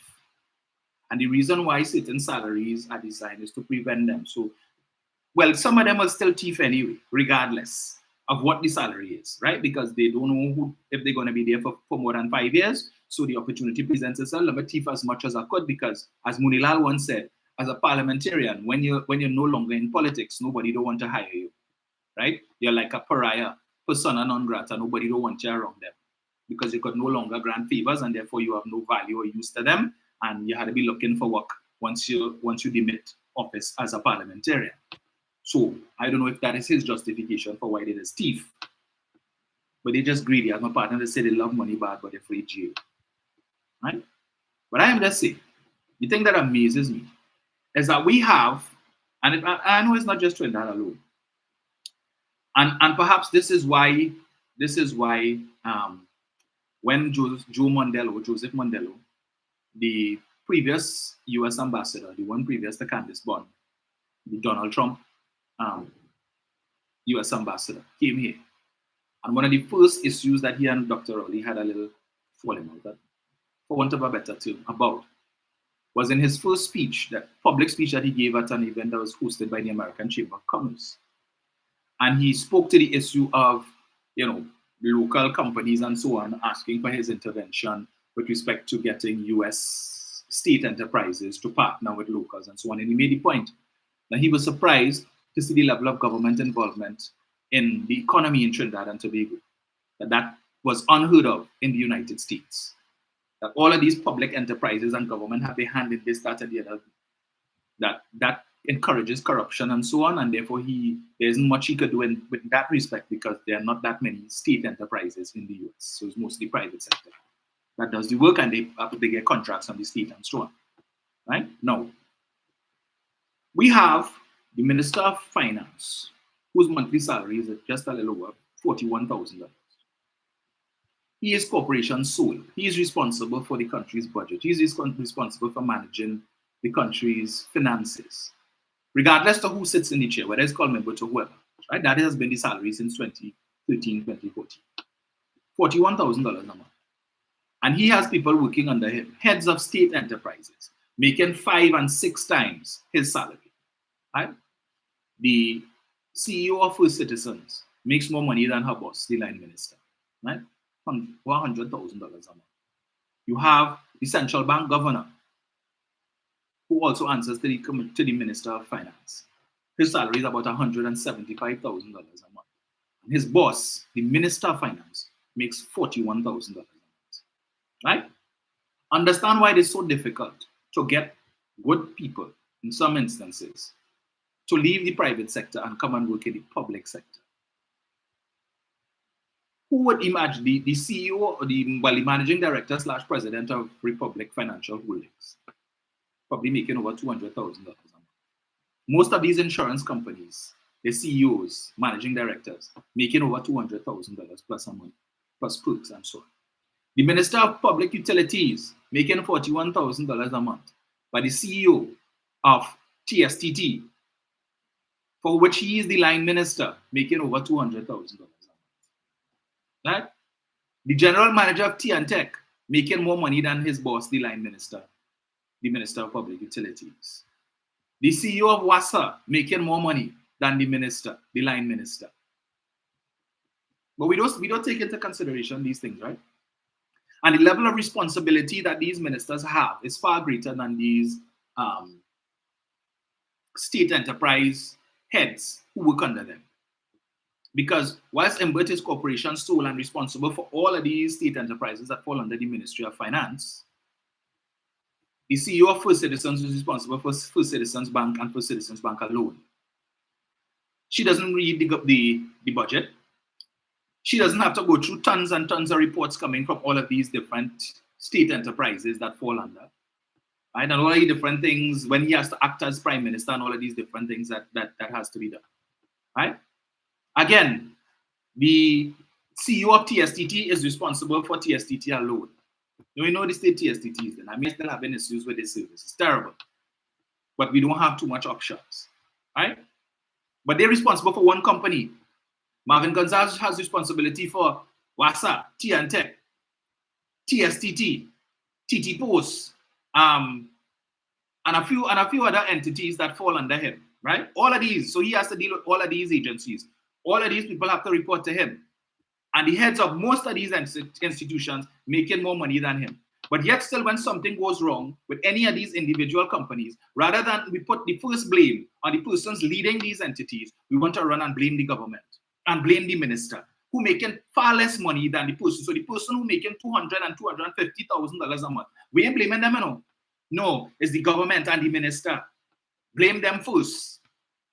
And the reason why certain salaries are designed is to prevent them. So, well, some of them will still thief anyway, regardless of what the salary is, right? Because they don't know if they're going to be there for more than 5 years. So the opportunity presents itself. Let me thief as much as I could because, as Munilal once said, as a parliamentarian, when you're no longer in politics, nobody don't want to hire you, right? You're like a pariah, persona non grata. Nobody don't want you around them because you could no longer grant favors and therefore you have no value or use to them, and you had to be looking for work once you demit office as a parliamentarian. So I don't know if that is his justification for why they is thief, but they're just greedy. As my partner, they say they love money bad, but they're afraid jail, right? But I am just saying, the thing that amazes me is that we have, and I know it's not just Trinidad alone, and perhaps this is why when Joseph Mondelo, the previous U.S. ambassador, the one previous to Candice Bond, the Donald Trump U.S. ambassador, came here, and one of the first issues that he and Dr. Rowley had a little falling out, for want of a better term, about was in his first speech, that public speech that he gave at an event that was hosted by the American Chamber of Commerce. And he spoke to the issue of, local companies and so on, asking for his intervention with respect to getting US state enterprises to partner with locals and so on. And he made the point that he was surprised to see the level of government involvement in the economy in Trinidad and Tobago, that was unheard of in the United States. That all of these public enterprises and government have their hand in this, that, and the other, that encourages corruption and so on, and therefore there isn't much he could do in that respect because there are not that many state enterprises in the US. So it's mostly private sector that does the work, and they get contracts from the state and so on. Right? Now, we have the Minister of Finance, whose monthly salary is just a little over $41,000. He is corporation sole. He is responsible for the country's budget. He is responsible for managing the country's finances, regardless of who sits in the chair, whether it's called member to whoever. Right? That has been the salary since 2013, 2014. $41,000 a month. And he has people working under him, heads of state enterprises, making 5 and 6 times his salary. Right? The CEO of First Citizens makes more money than her boss, the line minister. Right? $100,000 a month. You have the central bank governor, who also answers to the Minister of Finance. His salary is about $175,000 a month. And his boss, the Minister of Finance, makes $41,000 a month. Right? Understand why it is so difficult to get good people, in some instances, to leave the private sector and come and work in the public sector. Who would imagine the CEO or the managing director / president of Republic Financial Holdings, probably making over $200,000 a month. Most of these insurance companies, the CEOs, managing directors, making over $200,000 plus a month, plus perks and so on. The Minister of Public Utilities making $41,000 a month, but the CEO of TSTT, for which he is the line minister, making over $200,000 a month. Right? The general manager of TNTech making more money than his boss, the line minister, the Minister of Public Utilities. The CEO of WASA making more money than the minister, the line minister. But we don't take into consideration these things, right? And the level of responsibility that these ministers have is far greater than these state enterprise heads who work under them. Because whilst Mbert is corporation sole and responsible for all of these state enterprises that fall under the Ministry of Finance, the CEO of First Citizens is responsible for First Citizens Bank and First Citizens Bank alone. She doesn't read the budget. She doesn't have to go through tons and tons of reports coming from all of these different state enterprises that fall under. Right? And all of the different things, when he has to act as prime minister and all of these different things that has to be done. Right? Again, the CEO of TSTT is responsible for TSTT alone. We know the state TSTT is then. I may still having issues with this service. It's terrible. But we don't have too much options. Right? But they're responsible for one company. Marvin Gonzalez has responsibility for WASA, TNTech, TSTT, TT Post, and a few other entities that fall under him. Right? All of these. So he has to deal with all of these agencies. All of these people have to report to him. And the heads of most of these institutions making more money than him. But yet still, when something goes wrong with any of these individual companies, rather than we put the first blame on the persons leading these entities, we want to run and blame the government and blame the minister, who making far less money than the person. So the person who making $200,000 and $250,000 a month, we ain't blaming them, no. No, it's the government and the minister. Blame them first.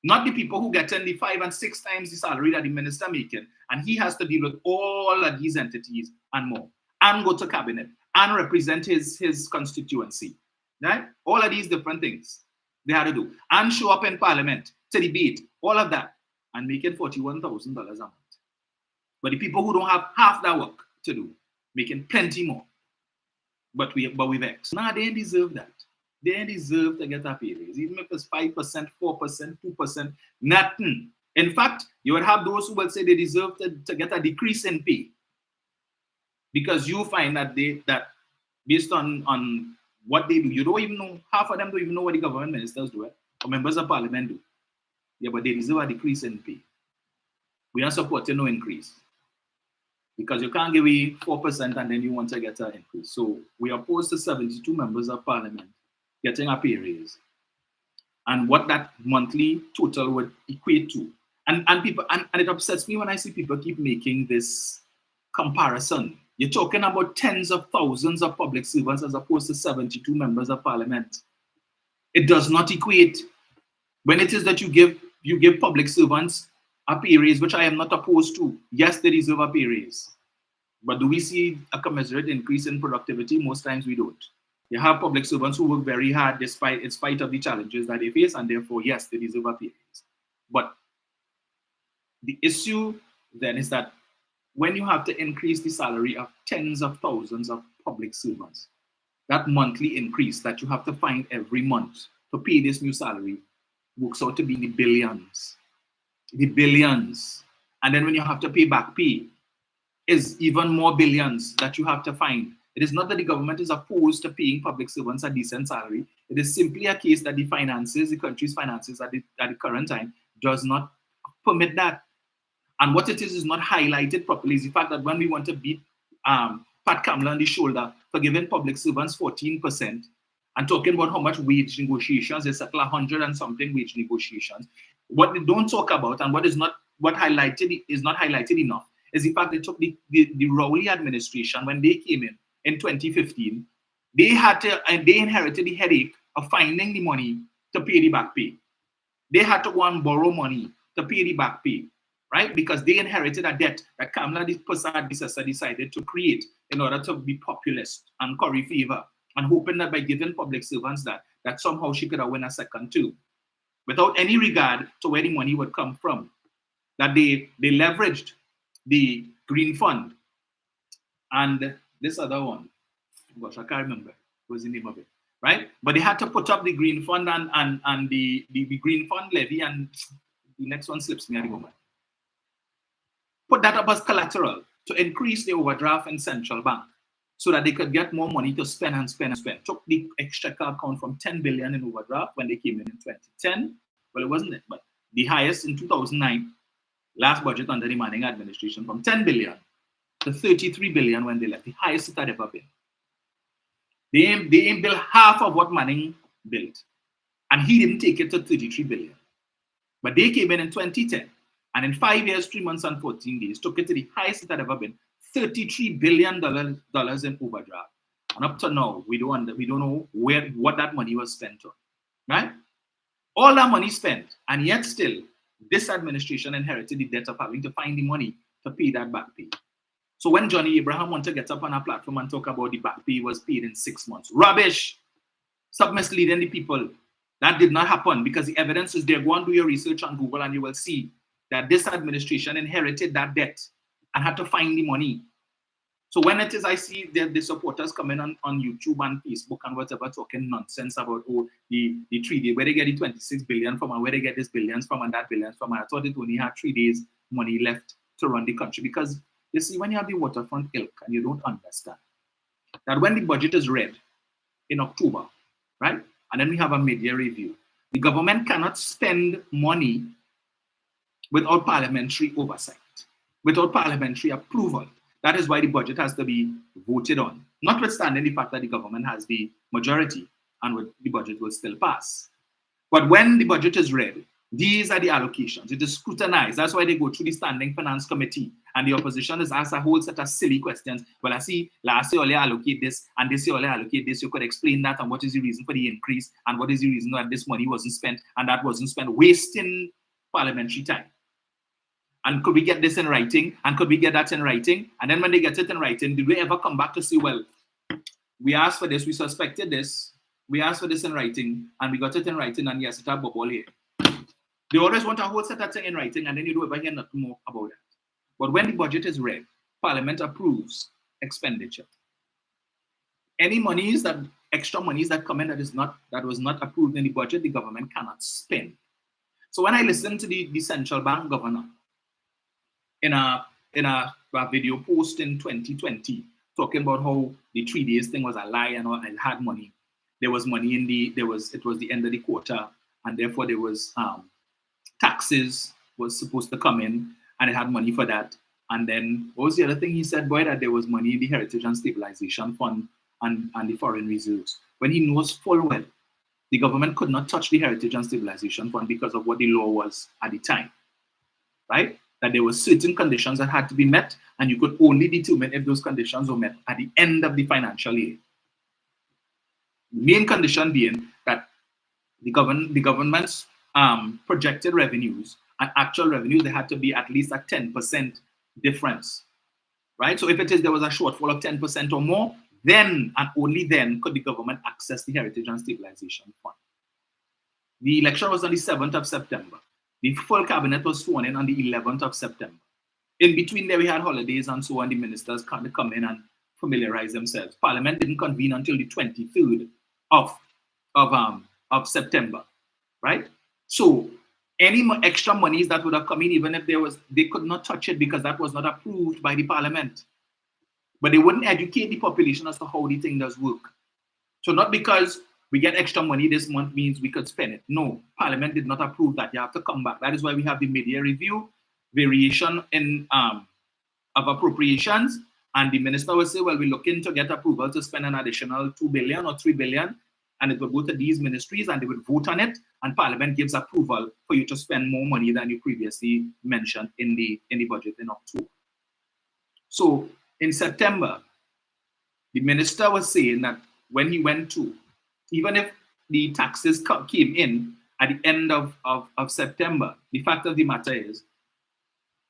Not the people who get in the 5 and 6 times the salary that the minister making, and he has to deal with all of these entities and more, and go to cabinet and represent his constituency, right? All of these different things they had to do, and show up in parliament to debate, all of that, and making $41,000 a month. But the people who don't have half that work to do, making plenty more, but we vex. Nah, they ain't deserve that. They ain't deserve to get a pay raise, even if it's 5%, 4%, 2%, nothing. In fact, you would have those who will say they deserve to get a decrease in pay, because you find that based on what they do. You don't even know, half of them don't even know what the government ministers do, or members of parliament do. Yeah, but they deserve a decrease in pay. We are supporting no increase. Because you can't give away 4% and then you want to get an increase. So we oppose to 72 members of parliament getting a pay raise. And what that monthly total would equate to. And people and it upsets me when I see people keep making this comparison. You're talking about tens of thousands of public servants as opposed to 72 members of parliament. It does not equate. When it is that you give public servants a pay raise, which I am not opposed to, yes, they deserve a pay raise. But do we see a commensurate increase in productivity? Most times we don't. You have public servants who work very hard in spite of the challenges that they face, and therefore, yes, they deserve a pay raise. But the issue then is that when you have to increase the salary of tens of thousands of public servants, that monthly increase that you have to find every month to pay this new salary works out to be the billions. The billions. And then when you have to pay back pay, is even more billions that you have to find. It is not that the government is opposed to paying public servants a decent salary. It is simply a case that the finances, the country's finances at the current time does not permit that. And what it is not highlighted properly is the fact that when we want to beat Pat Kamla on the shoulder for giving public servants 14% and talking about how much wage negotiations, they settle 100 and something wage negotiations. What they don't talk about and what is not highlighted enough is the fact that took the Rowley administration, when they came in 2015, they inherited the headache of finding the money to pay the back pay. They had to go and borrow money to pay the back pay, right? Because they inherited a debt that Kamala Persad decided to create in order to be populist and curry favor, and hoping that by giving public servants that somehow she could have won a second too, without any regard to where the money would come from. That they leveraged the Green Fund and this other one. Gosh, I can't remember what was the name of it, right? But they had to put up the Green Fund and the Green Fund levy, and the next one slips me at the moment. Put that up as collateral to increase the overdraft in central bank so that they could get more money to spend and spend and spend. Took the exchequer account from 10 billion in overdraft when they came in 2010. Well, it wasn't it, but the highest in 2009. Last budget under the Manning administration, from 10 billion to 33 billion when they left, the highest it had ever been. They ain't built half of what Manning built. And he didn't take it to 33 billion. But they came in 2010, and in 5 years, 3 months, and 14 days, took it to the highest it had ever been, $33 billion in overdraft. And up to now, we don't know what that money was spent on, right? All that money spent, and yet still, this administration inherited the debt of having to find the money to pay that back pay. So when Johnny Abraham wanted to get up on a platform and talk about the back pay was paid in 6 months, rubbish! Stop misleading the people. That did not happen because the evidence is there. Go and do your research on Google and you will see that this administration inherited that debt and had to find the money. So when it is, I see the supporters coming on YouTube and Facebook and whatever, talking nonsense about the 3 days, where they get the 26 billion from and where they get this billions from and that billions from. And I thought it only had 3 days money left to run the country. Because you see, when you have the waterfront ilk and you don't understand that when the budget is read in October, right? And then we have a mid-year review, the government cannot spend money without parliamentary oversight, without parliamentary approval. That is why the budget has to be voted on, notwithstanding the fact that the government has the majority and the budget will still pass. But when the budget is read, these are the allocations. It is scrutinized. That's why they go through the Standing Finance Committee, and the opposition is asked a whole set of silly questions. Well, I see last year only allocate this, and this year only allocate this. You could explain that, and what is the reason for the increase, and what is the reason that this money wasn't spent, and that wasn't spent, wasting parliamentary time. And could we get this in writing? And could we get that in writing? And then when they get it in writing, did we ever come back to say, well, we asked for this, we suspected this, we asked for this in writing, and we got it in writing, and yes, it had bubble here. They always want a whole set of things in writing, and then you don't ever hear nothing more about it. But when the budget is read, Parliament approves expenditure. Any monies extra monies that come in that was not approved in the budget, the government cannot spend. So when I listen to the central bank governor in a video post in 2020 talking about how the 3 days thing was a lie and all, and had money, there was money in it was the end of the quarter, and therefore there was taxes was supposed to come in, and it had money for that. And then what was the other thing he said, boy, that there was money in the Heritage and Stabilization Fund and the foreign reserves, when he knows full well the government could not touch the Heritage and Stabilization Fund because of what the law was at the time, right? That there were certain conditions that had to be met, and you could only determine if those conditions were met at the end of the financial year. The main condition being that the government's projected revenues and actual revenues, they had to be at least a 10% difference, right? So if there was a shortfall of 10% or more, then and only then could the government access the Heritage and Stabilization Fund. The election was on the 7th of September. The full cabinet was sworn in on the 11th of September. In between there, we had holidays and so on. The ministers kind of come in and familiarize themselves. Parliament didn't convene until the 23rd of September, right? So any extra monies that would have come in, even if they could not touch it because that was not approved by the Parliament. But they wouldn't educate the population as to how the thing does work. So not because we get extra money this month means we could spend it. No, Parliament did not approve that. You have to come back. That is why we have the mid-year review, variation in of appropriations, and the minister will say, well, we're looking to get approval to spend an additional 2 billion or 3 billion, and it will go to these ministries and they would vote on it, and Parliament gives approval for you to spend more money than you previously mentioned in the budget in October. So in September, the minister was saying that when he went to, even if the taxes came in at the end of September, the fact of the matter is,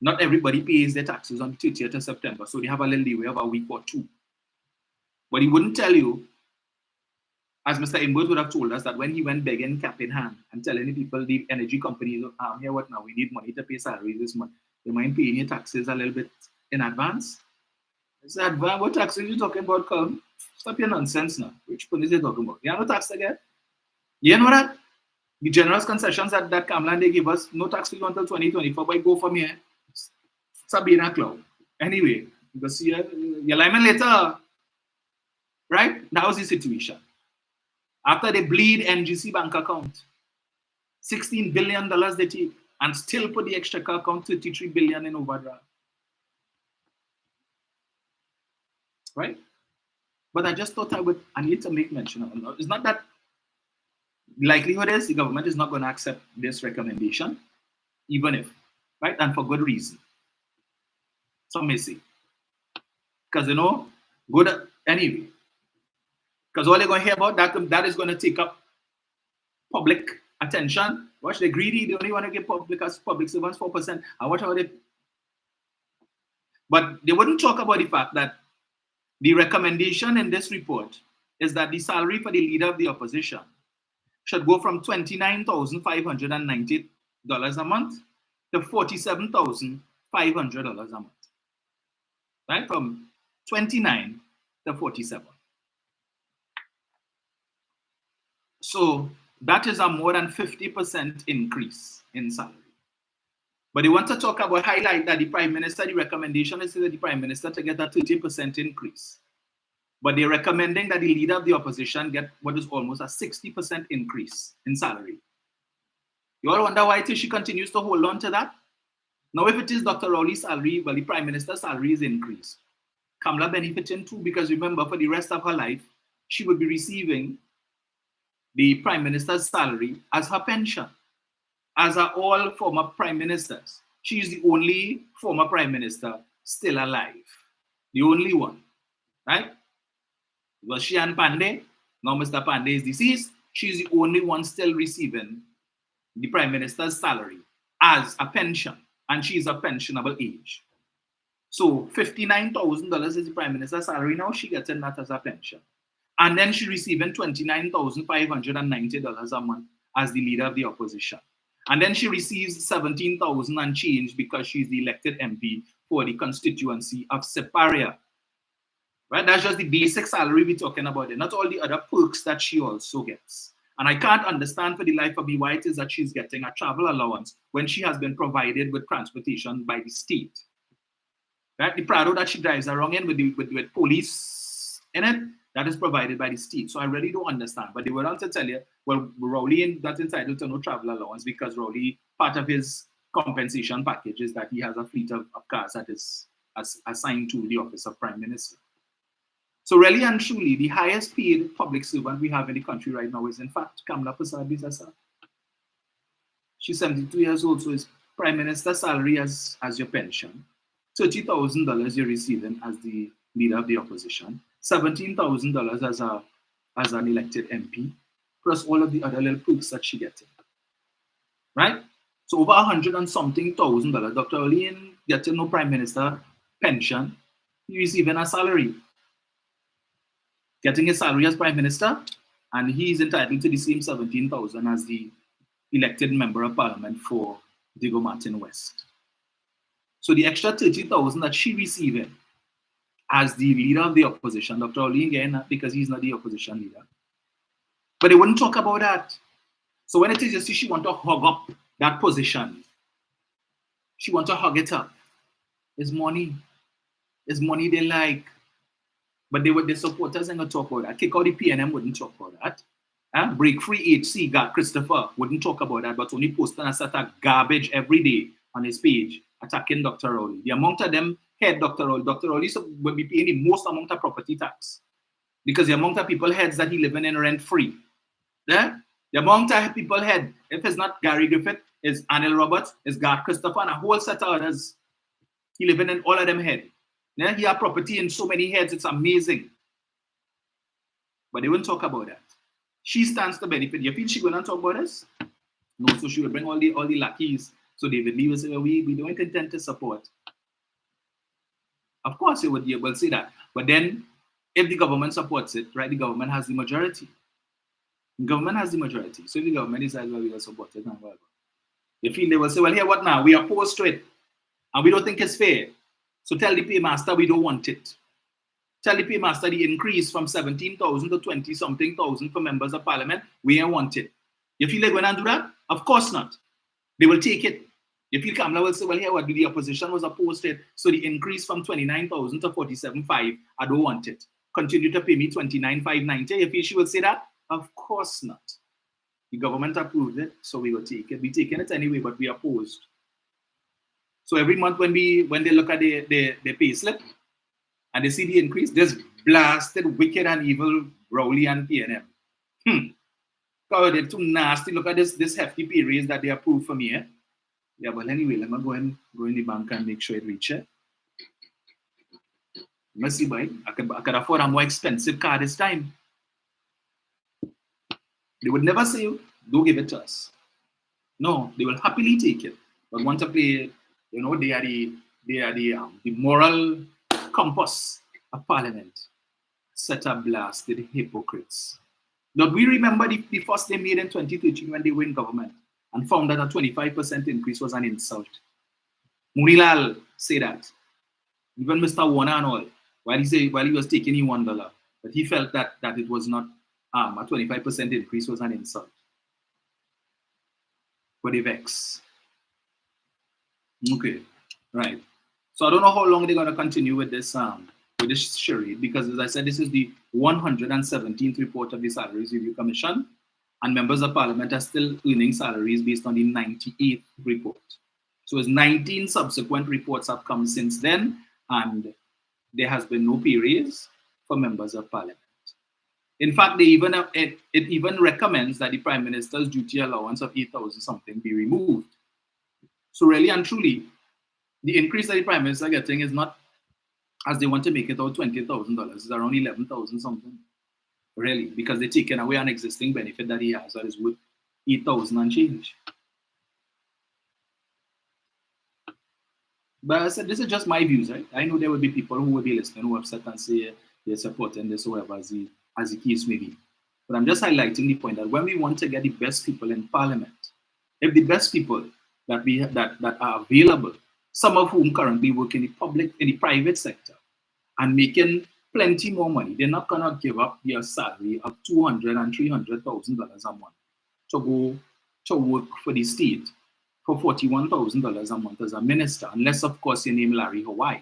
not everybody pays their taxes on the 30th of September, so they have a little leeway of a week or two. But he wouldn't tell you, as Mr. Imbert would have told us, that when he went begging cap in hand and telling the people, the energy companies, here what now, we need money to pay salaries this month, they mind paying your taxes a little bit in advance. I said, what taxes are you talking about, Colm? Stop your nonsense now. Which police are you talking about? You have no tax to get? You know that? The generous concessions that Kamlan, they give us, no tax for you until 2024, but go from here. Sabina Cloud. Anyway, you go see your lineman later. Right? That was the situation. After they bleed NGC bank account, $16 billion they take, and still put the exchequer account $33 billion in overdraft. Right? But I just thought I need to make mention of it. It's not that the likelihood is the government is not going to accept this recommendation, even if, right? And for good reason. Some may say. Because, good anyway. Because all they're going to hear about that is going to take up public attention. Watch, they're greedy. They only want to give public servants 4%. And watch how they. But they wouldn't talk about the fact that the recommendation in this report is that the salary for the leader of the opposition should go from $29,590 a month to $47,500 a month. Right? From 29 to 47. So that is a more than 50% increase in salary. But they want to talk about, highlight that the Prime Minister, the recommendation is that the Prime Minister to get a 30% increase. But they're recommending that the leader of the opposition get what is almost a 60% increase in salary. You all wonder why she continues to hold on to that? Now, if it is Dr. Rowley's salary, well, the Prime Minister's salary is increased. Kamla benefiting too, because remember, for the rest of her life, she would be receiving the Prime Minister's salary as her pension. As are all former prime ministers. She is the only former prime minister still alive. The only one, right? It was she and Pandey. Now Mr. Pandey is deceased. She's the only one still receiving the prime minister's salary as a pension. And she is of pensionable age. So $59,000 is the prime minister's salary now. She gets that as a pension. And then she's receiving $29,590 a month as the leader of the opposition. And then she receives $17,000 and change because she's the elected MP for the constituency of Separia. Right? That's just the basic salary we're talking about there, not all the other perks that she also gets. And I can't understand for the life of me why it is that she's getting a travel allowance when she has been provided with transportation by the state. Right? The Prado that she drives around in with police in it, That is provided by the state. So I really don't understand. But they were on to tell you, well, Rowley that's entitled to no travel allowance because Rowley, part of his compensation package is that he has a fleet of cars that is assigned to the office of Prime Minister. So really and truly, the highest paid public servant we have in the country right now is in fact Kamla Persad-Bissessar. She's 72 years old, so it's Prime Minister salary as your pension. $30,000 you're receiving as the leader of the opposition. $17,000 as an elected MP, plus all of the other little perks that she gets. Right? So over $100 and something thousand. Dr. Olin getting no Prime Minister pension, he's receiving a salary. Getting his salary as Prime Minister, and he's entitled to the same $17,000 as the elected member of Parliament for Diego Martin West. So the extra $30,000 that she receiving as the leader of the opposition, Dr. Olin again, because he's not the opposition leader. But they wouldn't talk about that. So when it is, you see, she want to hug up that position. She want to hug it up. It's money. It's money they like. But the supporters ain't gonna talk about that. Kick out the PNM wouldn't talk about that. Break Free HC, God Christopher wouldn't talk about that, but only posting a set of garbage every day on his page attacking Dr. Rowley. The amount of them head Dr. Rowley. Dr. Rowley will be paying the most amount of property tax because the amount of people heads that he living in rent free. Yeah? The amount of people head, if it's not Gary Griffith, is Anil Roberts, is God Christopher, and a whole set of others. He living in all of them head. Yeah? He have property in so many heads, it's amazing. But they won't talk about that. She stands to benefit. You feel she gonna talk about this? No, so she will bring all the lackeys. So David Lee will say, well, we don't intend to support. Of course, you will say that. But then, if the government supports it, right, the government has the majority. The government has the majority. So if the government decides, well, we will support it, and whatever. You feel they will say, well, here, what now? We are opposed to it. And we don't think it's fair. So tell the paymaster we don't want it. Tell the paymaster the increase from 17,000 to 20-something thousand for members of parliament, we don't want it. You feel they're going to do that? Of course not. They will take it. You feel Kamla will say, well, here, what, the opposition was opposed to it, so the increase from 29,000 to 47,500, I don't want it. Continue to pay me 29,590. You feel she will say that? Of course not. The government approved it, so we will take it. We're taking it anyway, but we opposed. So every month when they look at the pay slip and they see the increase, this blasted, wicked and evil Rowley and PNM. God, they're too nasty. Look at this hefty pay raise that they approved for me. Eh? Yeah, but anyway, let me go in the bank and make sure it reaches. Let me see, boy. I could afford a more expensive car this time. They would never say, don't give it to us. No, they will happily take it. But want to play, you know, they are the moral compass of Parliament. Set up blasted hypocrites. Now, we remember the first they made in 2013 when they were in government and found that a 25% increase was an insult. Moonilal said that. Even Mr. Warner and all, while he was taking $1, but he felt that it was not a 25% increase was an insult. But they vex. Okay, right. So I don't know how long they're going to continue with this charade, because as I said, this is the 117th report of the Salaries Review Commission, and members of Parliament are still earning salaries based on the 98th report. So as 19 subsequent reports have come since then, and there has been no pay raise for members of Parliament. In fact, it even recommends that the Prime Minister's duty allowance of 8,000 something be removed. So really and truly, the increase that the Prime Minister is getting is not, as they want to make it out, $20,000. It's around 11,000 something. Really, because they're taking away an existing benefit that he has that is worth 8,000 and change. But I said, this is just my views, right? I know there will be people who will be listening who are upset and say they're supporting this or whatever as the case may be. But I'm just highlighting the point that when we want to get the best people in Parliament, if the best people that are available, some of whom currently work in the private sector and making plenty more money, they're not gonna give up their salary of $200,000 and $300,000 a month to go to work for the state for $41,000 a month as a minister, unless of course you name Larry Hawaii,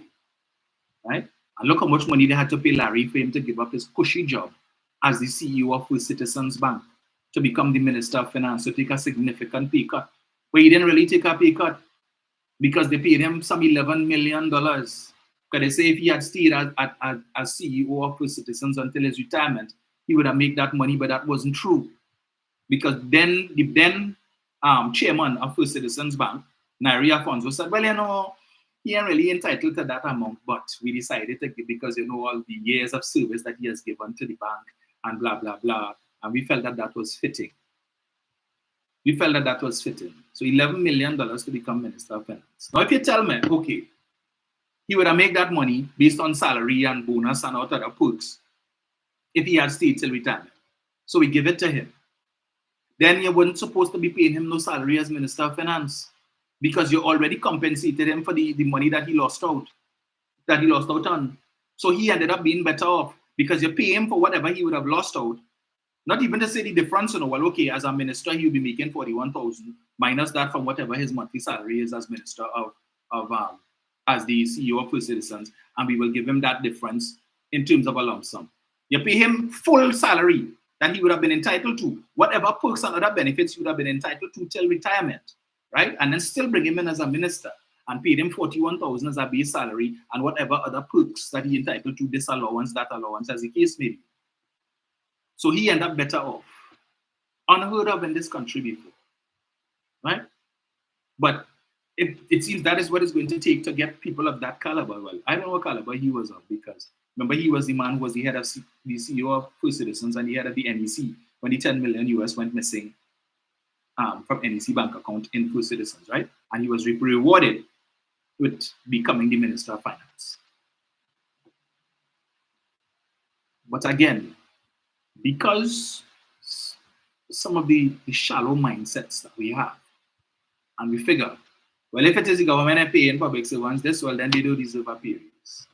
right? And look how much money they had to pay Larry for him to give up his cushy job as the CEO of First Citizens Bank to become the Minister of Finance, to take a significant pay cut. But he didn't really take a pay cut because they paid him some $11 million. Because they say if he had stayed as CEO of First Citizens until his retirement, he would have made that money, but that wasn't true. Because then the then chairman of First Citizens Bank, Nairi Afonso, said, well, you know, he ain't really entitled to that amount, but we decided to give because, you know, all the years of service that he has given to the bank and blah, blah, blah. And we felt that that was fitting. We felt that that was fitting. So $11 million to become Minister of Finance. Now, if you tell me, okay, he would have made that money based on salary and bonus and other perks if he had stayed till retirement. So we give it to him. Then you weren't supposed to be paying him no salary as Minister of Finance because you already compensated him for the money that he lost out on. So he ended up being better off because you pay him for whatever he would have lost out. Not even to say the difference, you know, well, okay, as a minister, he'll be making $41,000 minus that from whatever his monthly salary is as minister as the CEO of First Citizens, and we will give him that difference in terms of a lump sum. You pay him full salary that he would have been entitled to, whatever perks and other benefits he would have been entitled to till retirement, right? And then still bring him in as a minister and pay him $41,000 as a base salary and whatever other perks that he entitled to, this allowance, that allowance, as the case may be. So he ended up better off. Unheard of in this country before, right? But it seems that is what it's going to take to get people of that caliber. Well, I don't know what caliber he was of because remember he was the man who was the head of the CEO of First Citizens and the head of the NEC when the 10 million US went missing from NEC bank account in First Citizens, right? And he was rewarded with becoming the Minister of Finance. But again, because some of the shallow mindsets that we have, and we figure, well, if it is the government paying public servants this, well, then they do deserve a pay raise.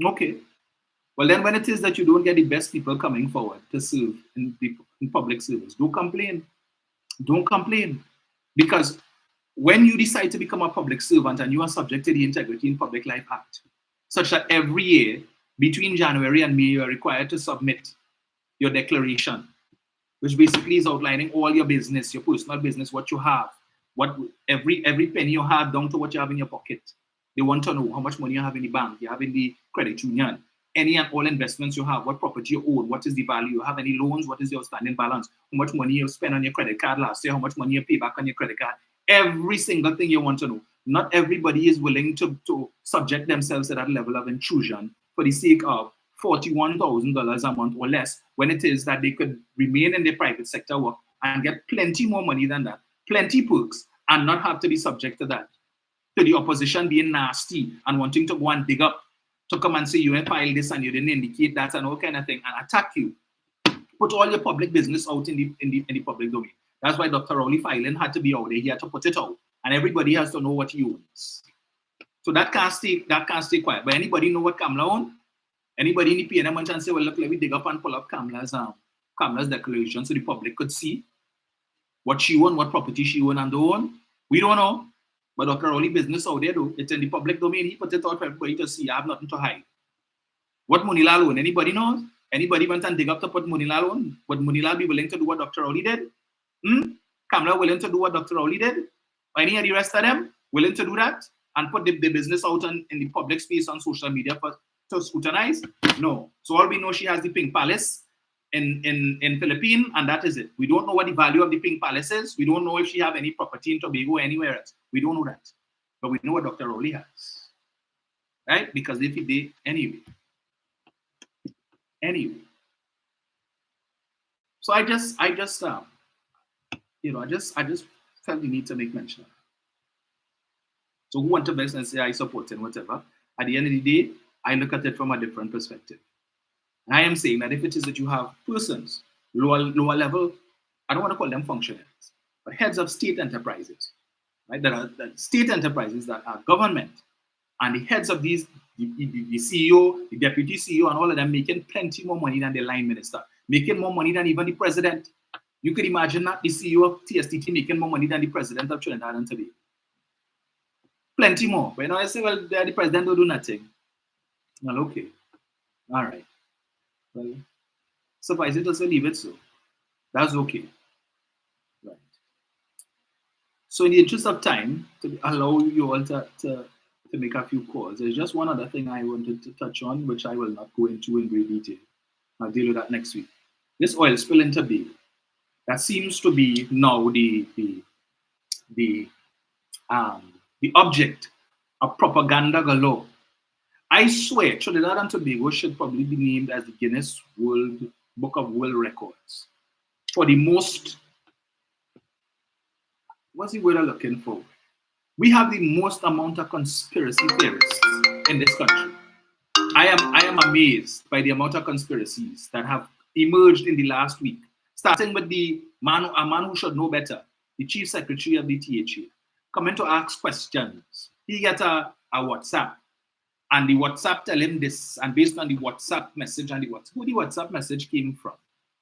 Okay. Well, then when it is that you don't get the best people coming forward to serve in public service, don't complain. Don't complain. Because when you decide to become a public servant and you are subject to the Integrity in Public Life Act, such that every year between January and May, you are required to submit your declaration, which basically is outlining all your business, your personal business, what you have, what every penny you have down to what you have in your pocket. They want to know how much money you have in the bank, you have in the credit union, any and all investments you have, what property you own, what is the value, you have any loans, what is your outstanding balance, how much money you spent on your credit card last year, how much money you pay back on your credit card, every single thing you want to know. Not everybody is willing to subject themselves to that level of intrusion for the sake of $41,000 a month or less, when it is that they could remain in the private sector work and get plenty more money than that, plenty perks, and not have to be subject to that. To the opposition being nasty and wanting to go and dig up, to come and say you ain't filed this and you didn't indicate that and all kind of thing, and attack you. Put all your public business out in the public domain. That's why Dr. Rowley filing had to be out there. He had to put it out, and everybody has to know what he owns. So that can't stay quiet. But anybody know what Kamala owns? Anybody in the PNM want to say, well, look, let me dig up and pull up Kamala's declaration so the public could see what she own, what property she own and don't own? We don't know. But Dr. Rowley business out there, though. It's in the public domain. He put it out for everybody to see. I have nothing to hide. What Munilal own? Anybody knows? Anybody went and dig up to put Munilal on? Would Munilal be willing to do what Dr. Rowley did? Kamala willing to do what Dr. Rowley did? Or any of the rest of them willing to do that? And put the business out in the public space on social media to scrutinize? No. So all we know, she has the Pink Palace in Philippines, and that is it. We don't know what the value of the Pink Palace is. We don't know if she have any property in Tobago or anywhere else. We don't know that. But we know what Dr. Rowley has. Right? Because if he did anyway. So I just felt the need to make mention of it. So who want to best and say I support and whatever, at the end of the day, I look at it from a different perspective. And I am saying that if it is that you have persons, lower level, I don't want to call them functionaries, but heads of state enterprises, right? That are state enterprises that are government, and the heads of these, the CEO, the deputy CEO, and all of them making plenty more money than the line minister, making more money than even the president. You could imagine that the CEO of TSTT making more money than the president of Trinidad and Tobago. Plenty more. But you know, I say, well, the president will do nothing. Well, okay. All right. Well, suffice it, just leave it so. That's okay. Right. So in the interest of time, to allow you all to make a few calls, there's just one other thing I wanted to touch on, which I will not go into in great detail. I'll deal with that next week. This oil spill in Tobago, that seems to be now the the object of propaganda galore. I swear, Trinidad and Tobago should probably be named as the Guinness World Book of World Records for the most. What's the word I'm looking for? We have the most amount of conspiracy theorists in this country. I am amazed by the amount of conspiracies that have emerged in the last week, starting with a man who should know better, the chief secretary of the THA, coming to ask questions. He gets a WhatsApp, and the WhatsApp tell him this, and based on the WhatsApp message and who the WhatsApp message came from.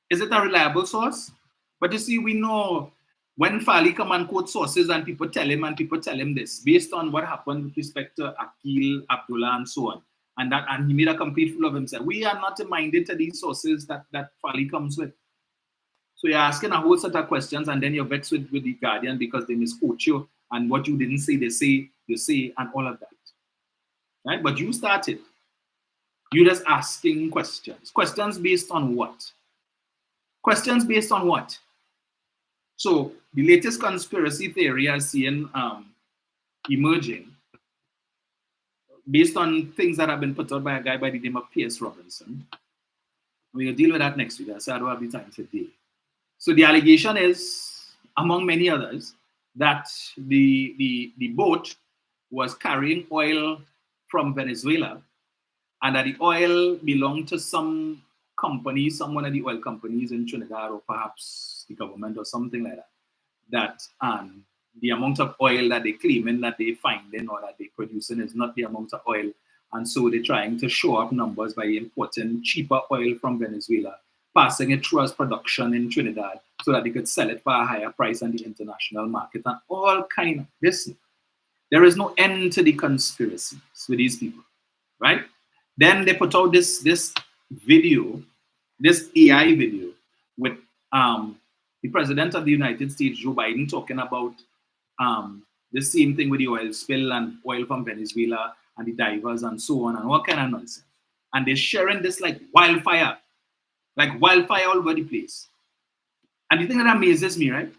Is it a reliable source? But you see, we know when Fali come and quote sources and people tell him this, based on what happened with respect to Akil, Abdullah, and so on, and he made a complete fool of himself. We are not minded to these sources that Fali comes with. So you're asking a whole set of questions, and then you're vexed with the Guardian because they misquote you, and what you didn't say, they say, you say, and all of that. Right? But you started. You're just asking questions. Questions based on what? Questions based on what? So the latest conspiracy theory I see emerging based on things that have been put out by a guy by the name of Pierce Robinson. We'll deal with that next week. So I don't have the time today. So the allegation is, among many others, that the boat was carrying oil from Venezuela, and that the oil belonged to some company, some one of the oil companies in Trinidad, or perhaps the government or something like that. That the amount of oil that they claiming that they finding or that they're producing is not the amount of oil, and so they're trying to show up numbers by importing cheaper oil from Venezuela, passing it through as production in Trinidad so that they could sell it for a higher price on the international market, and all kind of this. There is no end to the conspiracies with these people, right? Then they put out this video, this AI video with the president of the United States, Joe Biden, talking about the same thing with the oil spill and oil from Venezuela and the divers and so on and all kind of nonsense. And they're sharing this like wildfire all over the place. And the thing that amazes me, right,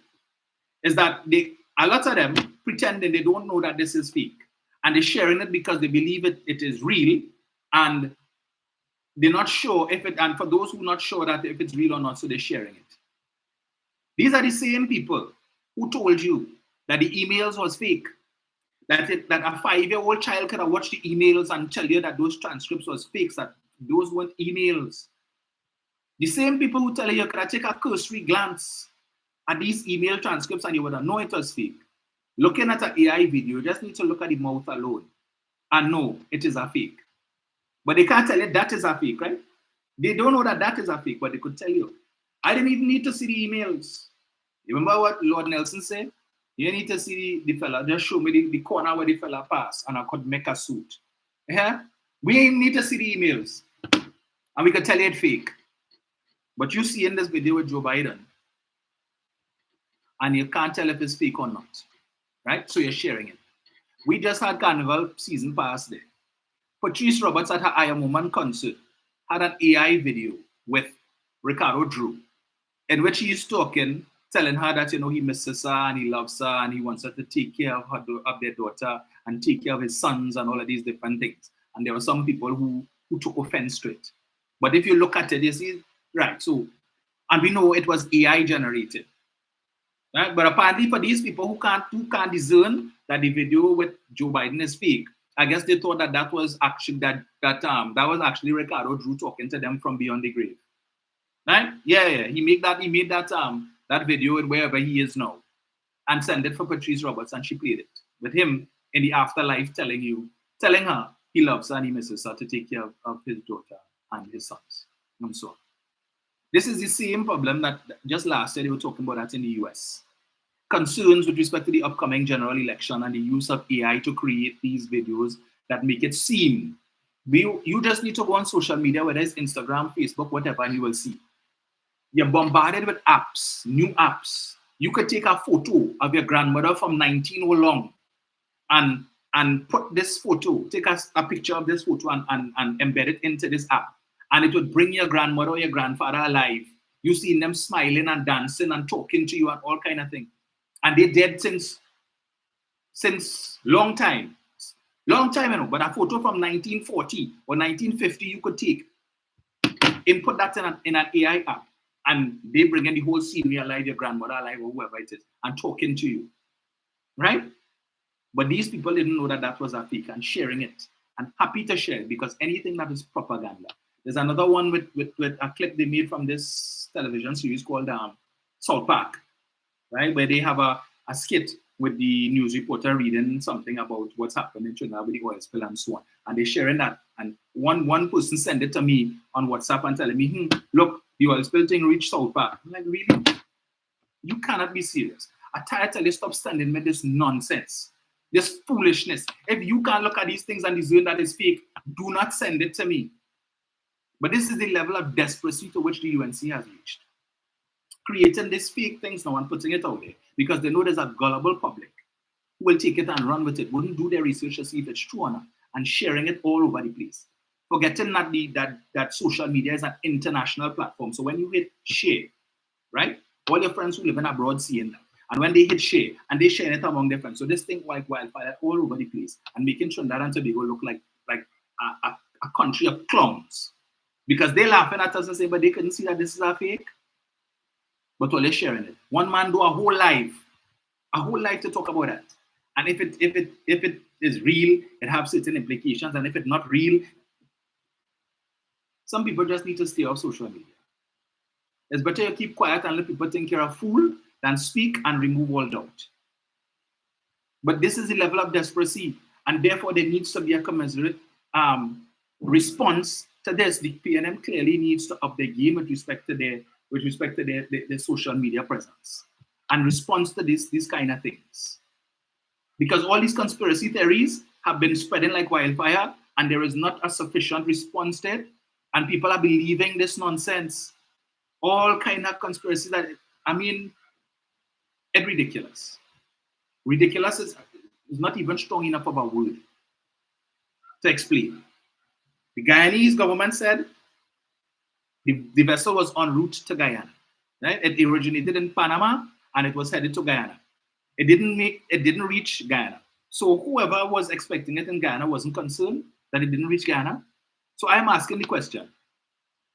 is that a lot of them pretending they don't know that this is fake. And they're sharing it because they believe it is real, and they're not sure if it, and for those who are not sure that if it's real or not, so they're sharing it. These are the same people who told you that the emails was fake, that a 5-year-old child could have watched the emails and tell you that those transcripts was fakes, that those weren't emails. The same people who tell you could take a cursory glance at these email transcripts and you would have known it was fake. Looking at an AI video, you just need to look at the mouth alone and know it is a fake. But they can't tell you that is a fake, right? They don't know that is a fake, but they could tell you. I didn't even need to see the emails. You remember what Lord Nelson said? You need to see the fella, just show me the corner where the fella passed and I could make a suit. Yeah? We ain't need to see the emails. And we could tell you it's fake. But you see in this video with Joe Biden, and you can't tell if it's fake or not. Right? So you're sharing it. We just had Carnival season pass there. Patrice Roberts at her I Am Woman concert had an AI video with Ricardo Drew, in which he's talking, telling her that, he misses her and he loves her and he wants her to take care of their daughter and take care of his sons and all of these different things. And there were some people who took offense to it. But if you look at it, you see, right, so, and we know it was AI generated. Right? But apparently for these people who can't discern that the video with Joe Biden is fake, I guess they thought that was actually that was actually Ricardo Drew talking to them from beyond the grave. Right? Yeah. He made that video wherever he is now and sent it for Patrice Roberts, and she played it with him in the afterlife telling her he loves her and he misses her to take care of his daughter and his sons and so on. This is the same problem that just last year they were talking about that in the US. Concerns with respect to the upcoming general election and the use of AI to create these videos that make it seem You just need to go on social media, whether it's Instagram, Facebook, whatever, and you will see. You're bombarded with apps, new apps. You could take a photo of your grandmother from 19 or long and put this photo, take a picture of this photo and embed it into this app. And it would bring your grandmother or your grandfather alive. You see them smiling and dancing and talking to you and all kind of thing. And they're dead since long time. Long time, you know, but a photo from 1940 or 1950 you could take, input that in an AI app, and they bring in the whole scenery alive, your grandmother alive, or whoever it is, and talking to you, right? But these people didn't know that that was a fake and sharing it, and happy to share it because anything that is propaganda. There's another one with a clip they made from this television series called South Park, right? Where they have a skit with the news reporter reading something about what's happening in Trinidad with the oil spill and so on. And they're sharing that. And one person sent it to me on WhatsApp and telling me, look, the oil spill thing reached South Park. I'm like, really? You cannot be serious. I tell you, stop standing with this nonsense, this foolishness. If you can't look at these things and discern that is fake, do not send it to me. But this is the level of desperation to which the UNC has reached. Creating these fake things now and putting it out there because they know there's a gullible public who will take it and run with it, wouldn't do their research to see if it's true or not, and sharing it all over the place. Forgetting that social media is an international platform. So when you hit share, right, all your friends who live in abroad seeing that. And when they hit share, and they share it among their friends. So this thing like wildfire all over the place and making Trinidad and Tobago look like a country of clowns. Because they're laughing at us and saying, but they couldn't see that this is a fake. But all they're sharing it. One man do a whole life to talk about that. And if it is real, it has certain implications. And if it's not real, some people just need to stay off social media. It's better you keep quiet and let people think you're a fool than speak and remove all doubt. But this is the level of desperation, and therefore there needs to be a commensurate response to this. The PNM clearly needs to up their game with respect to their social media presence and response to these kind of things. Because all these conspiracy theories have been spreading like wildfire, and there is not a sufficient response to it, and people are believing this nonsense. All kind of conspiracy that, I mean, it's ridiculous. Ridiculous is not even strong enough of a word to explain. The Guyanese government said the vessel was en route to Guyana. Right? It originated in Panama and it was headed to Guyana. It didn't reach Guyana. So whoever was expecting it in Guyana wasn't concerned that it didn't reach Guyana. So I'm asking the question: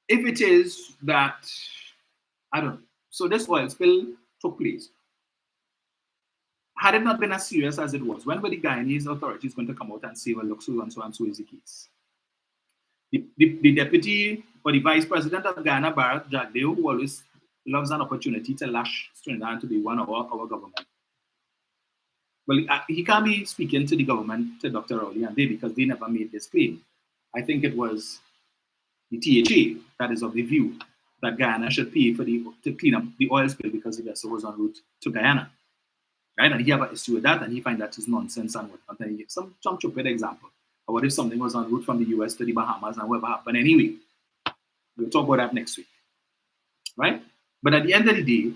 if it is that, I don't know, so this oil spill took place, had it not been as serious as it was, when were the Guyanese authorities going to come out and say, well, look, so and so is the case? The deputy or the vice president of Guyana, Bharat Jagdeo, who always loves an opportunity to lash Trinidad to be one of our government. Well, he can't be speaking to the government, to Dr. Rowley and they, because they never made this claim. I think it was the THA that is of the view that Guyana should pay to clean up the oil spill because the vessel was en route to Guyana. Right? And he have an issue with that, and he find that is nonsense and whatnot. And he gives some stupid example. Or what if something was en route from the US to the Bahamas and whatever happened anyway? We'll talk about that next week. Right? But at the end of the day,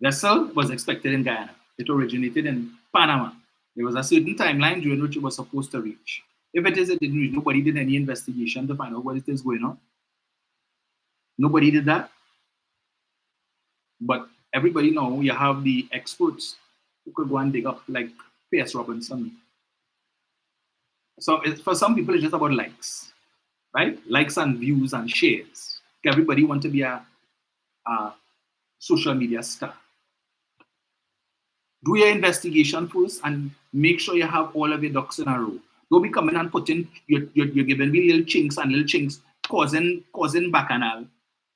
vessel was expected in Guyana. It originated in Panama. There was a certain timeline during which it was supposed to reach. If it is, it didn't reach. Nobody did any investigation to find out what it is going on. Nobody did that. But everybody know you have the experts who could go and dig up, like P.S. Robinson. So for some people, it's just about likes, right? Likes and views and shares. Everybody wants to be a social media star. Do your investigation first and make sure you have all of your ducks in a row. Don't be coming and putting, you're giving me little chinks, causing bacchanal.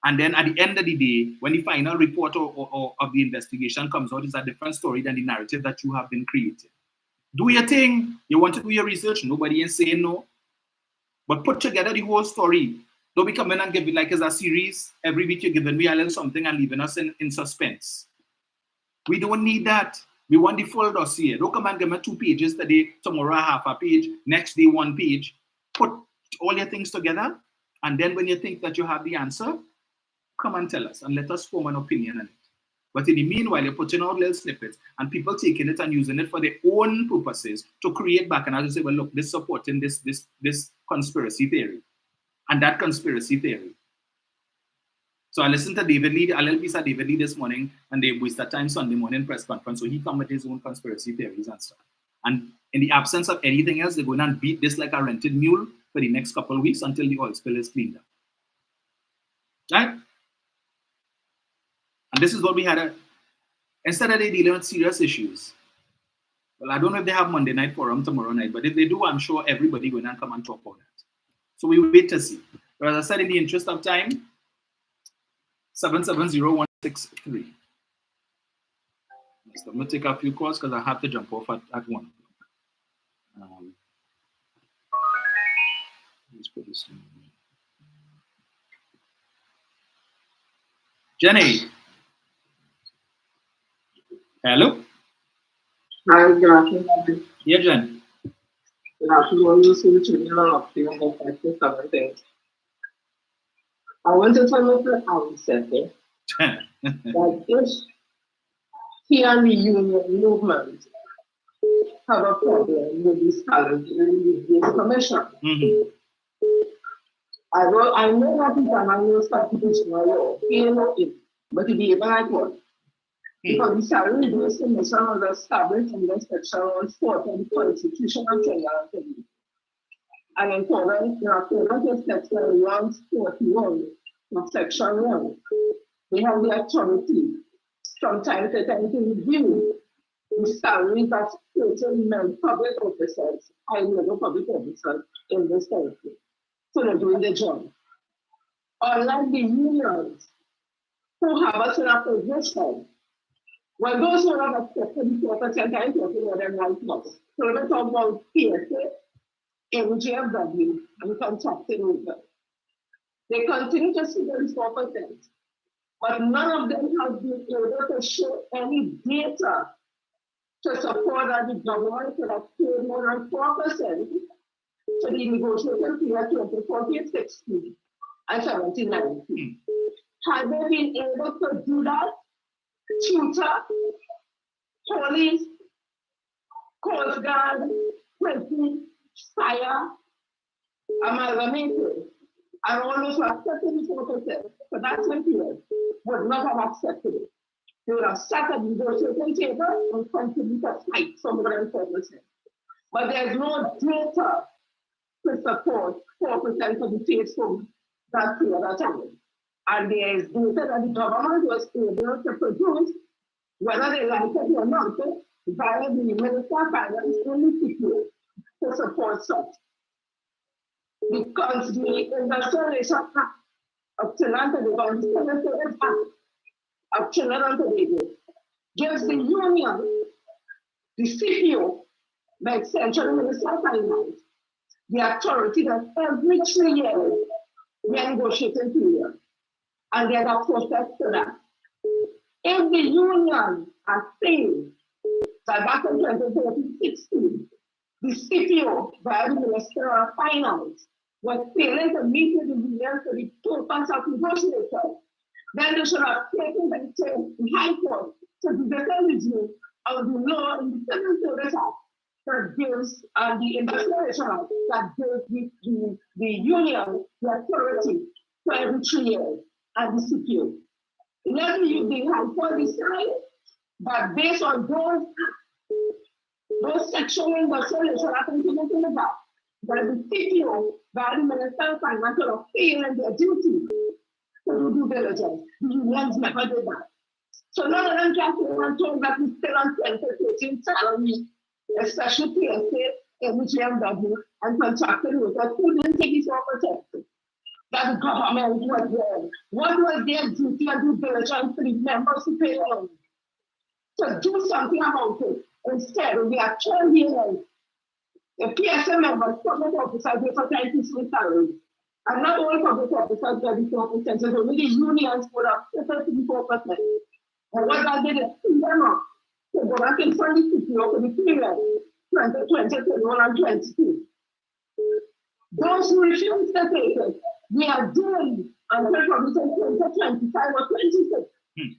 And then at the end of the day, when the final report of the investigation comes out, it's a different story than the narrative that you have been creating. Do your thing. You want to do your research. Nobody is saying no. But put together the whole story. Don't be coming and give it like it's a series. Every week you're giving me a little something and leaving us in suspense. We don't need that. We want the full dossier. Don't come and give me 2 pages today, tomorrow half a page, next day 1 page. put all your things together, and then when you think that you have the answer, come and tell us and let us form an opinion on it. But in the meanwhile, you're putting out little snippets and people taking it and using it for their own purposes to create back and I just say, well, look, this supporting this conspiracy theory and that conspiracy theory. So I listened to David Lee, a little piece of David Lee this morning, and they wasted time Sunday morning press conference. So he come with his own conspiracy theories and stuff. And in the absence of anything else, they're going to beat this like a rented mule for the next couple of weeks until the oil spill is cleaned up. Right? And this is what we had. Instead of they dealing with serious issues. Well, I don't know if they have Monday night forum tomorrow night, but if they do, I'm sure everybody going to come and talk about that. So we wait to see. But as I said, in the interest of time, 770163. So I'm going to take a few calls because I have to jump off at 1. Let's put this in. Jenny. Hello? Hi, good afternoon. Yeah, Jen. Good afternoon. You see the children are up to seven things. I want to tell you the outset that if he and the union movement have a problem with this talent in this commission, I know that it's an annual constitutional law, but it be even like one. Because the salary based commission was established in the section 140 of the Constitution of Kenya. And in accordance with section 141 of section 1, they have the authority from time to time to review the salaries of certain public officers, high-level public officers in this country. So they're doing the job. Unlike the unions who have us in a position, when those who have accepted the 4% are talking about them right now. So let's talk about PSA, MGFW, and contracting workers. They continue to see those 4%, but none of them have been able to show any data to support that the government could have paid more than 4% to the negotiation period 2014, 16, and 17, 19. Have they been able to do that? Tutor, police, Coast Guard, prison, fire, amalgamated, and all those who accepted the 4% for that time period would not have accepted it. They would have sat at the negotiating table and continued to fight some of them 4%. But there's no data to support 4% of the take home that period of time. And there is data that the government was able to produce, whether they like it or not, via the Minister of Finance in the CPO to support such. Because the Industrialization Act of Trinidad and Tobago, of Trinidad and Tobago, gives the union, the CPO, the extension Minister of Finance, the authority that every 3 years we are negotiating period. And there's a process to that. If the union has failed that back in 2016, the CPO, by the Minister of Finance, was failing to meet with the union for the purpose of negotiation, then they should have taken the High Court to do the review of the law in the Civil Service Act that gives the Industrialization Act that gives the union the authority for every 3 years. And the CPO. Let the High Court decide, but based on those sections in the solution I continue to the back, that the CPO, by the Minister of Finance, are failing their duty to do due diligence. The unions never did that. So none of them can say one talk that we still on 2013 salary, especially PSA, MGMW, and contracted workers who didn't take his 4%. That the government was there. What was their duty and due diligence to the members who pay on? To do something about it. Instead, we are 12 years. The PSA members, public officers, they for 93 salaries. And not all public officers get the 4%, so only the unions would have 34%. And what that did is free them up to go back in 2050 for the period 2020, 21, and 22. Those who refuse to take it, we are doomed until probably 2025 or 26.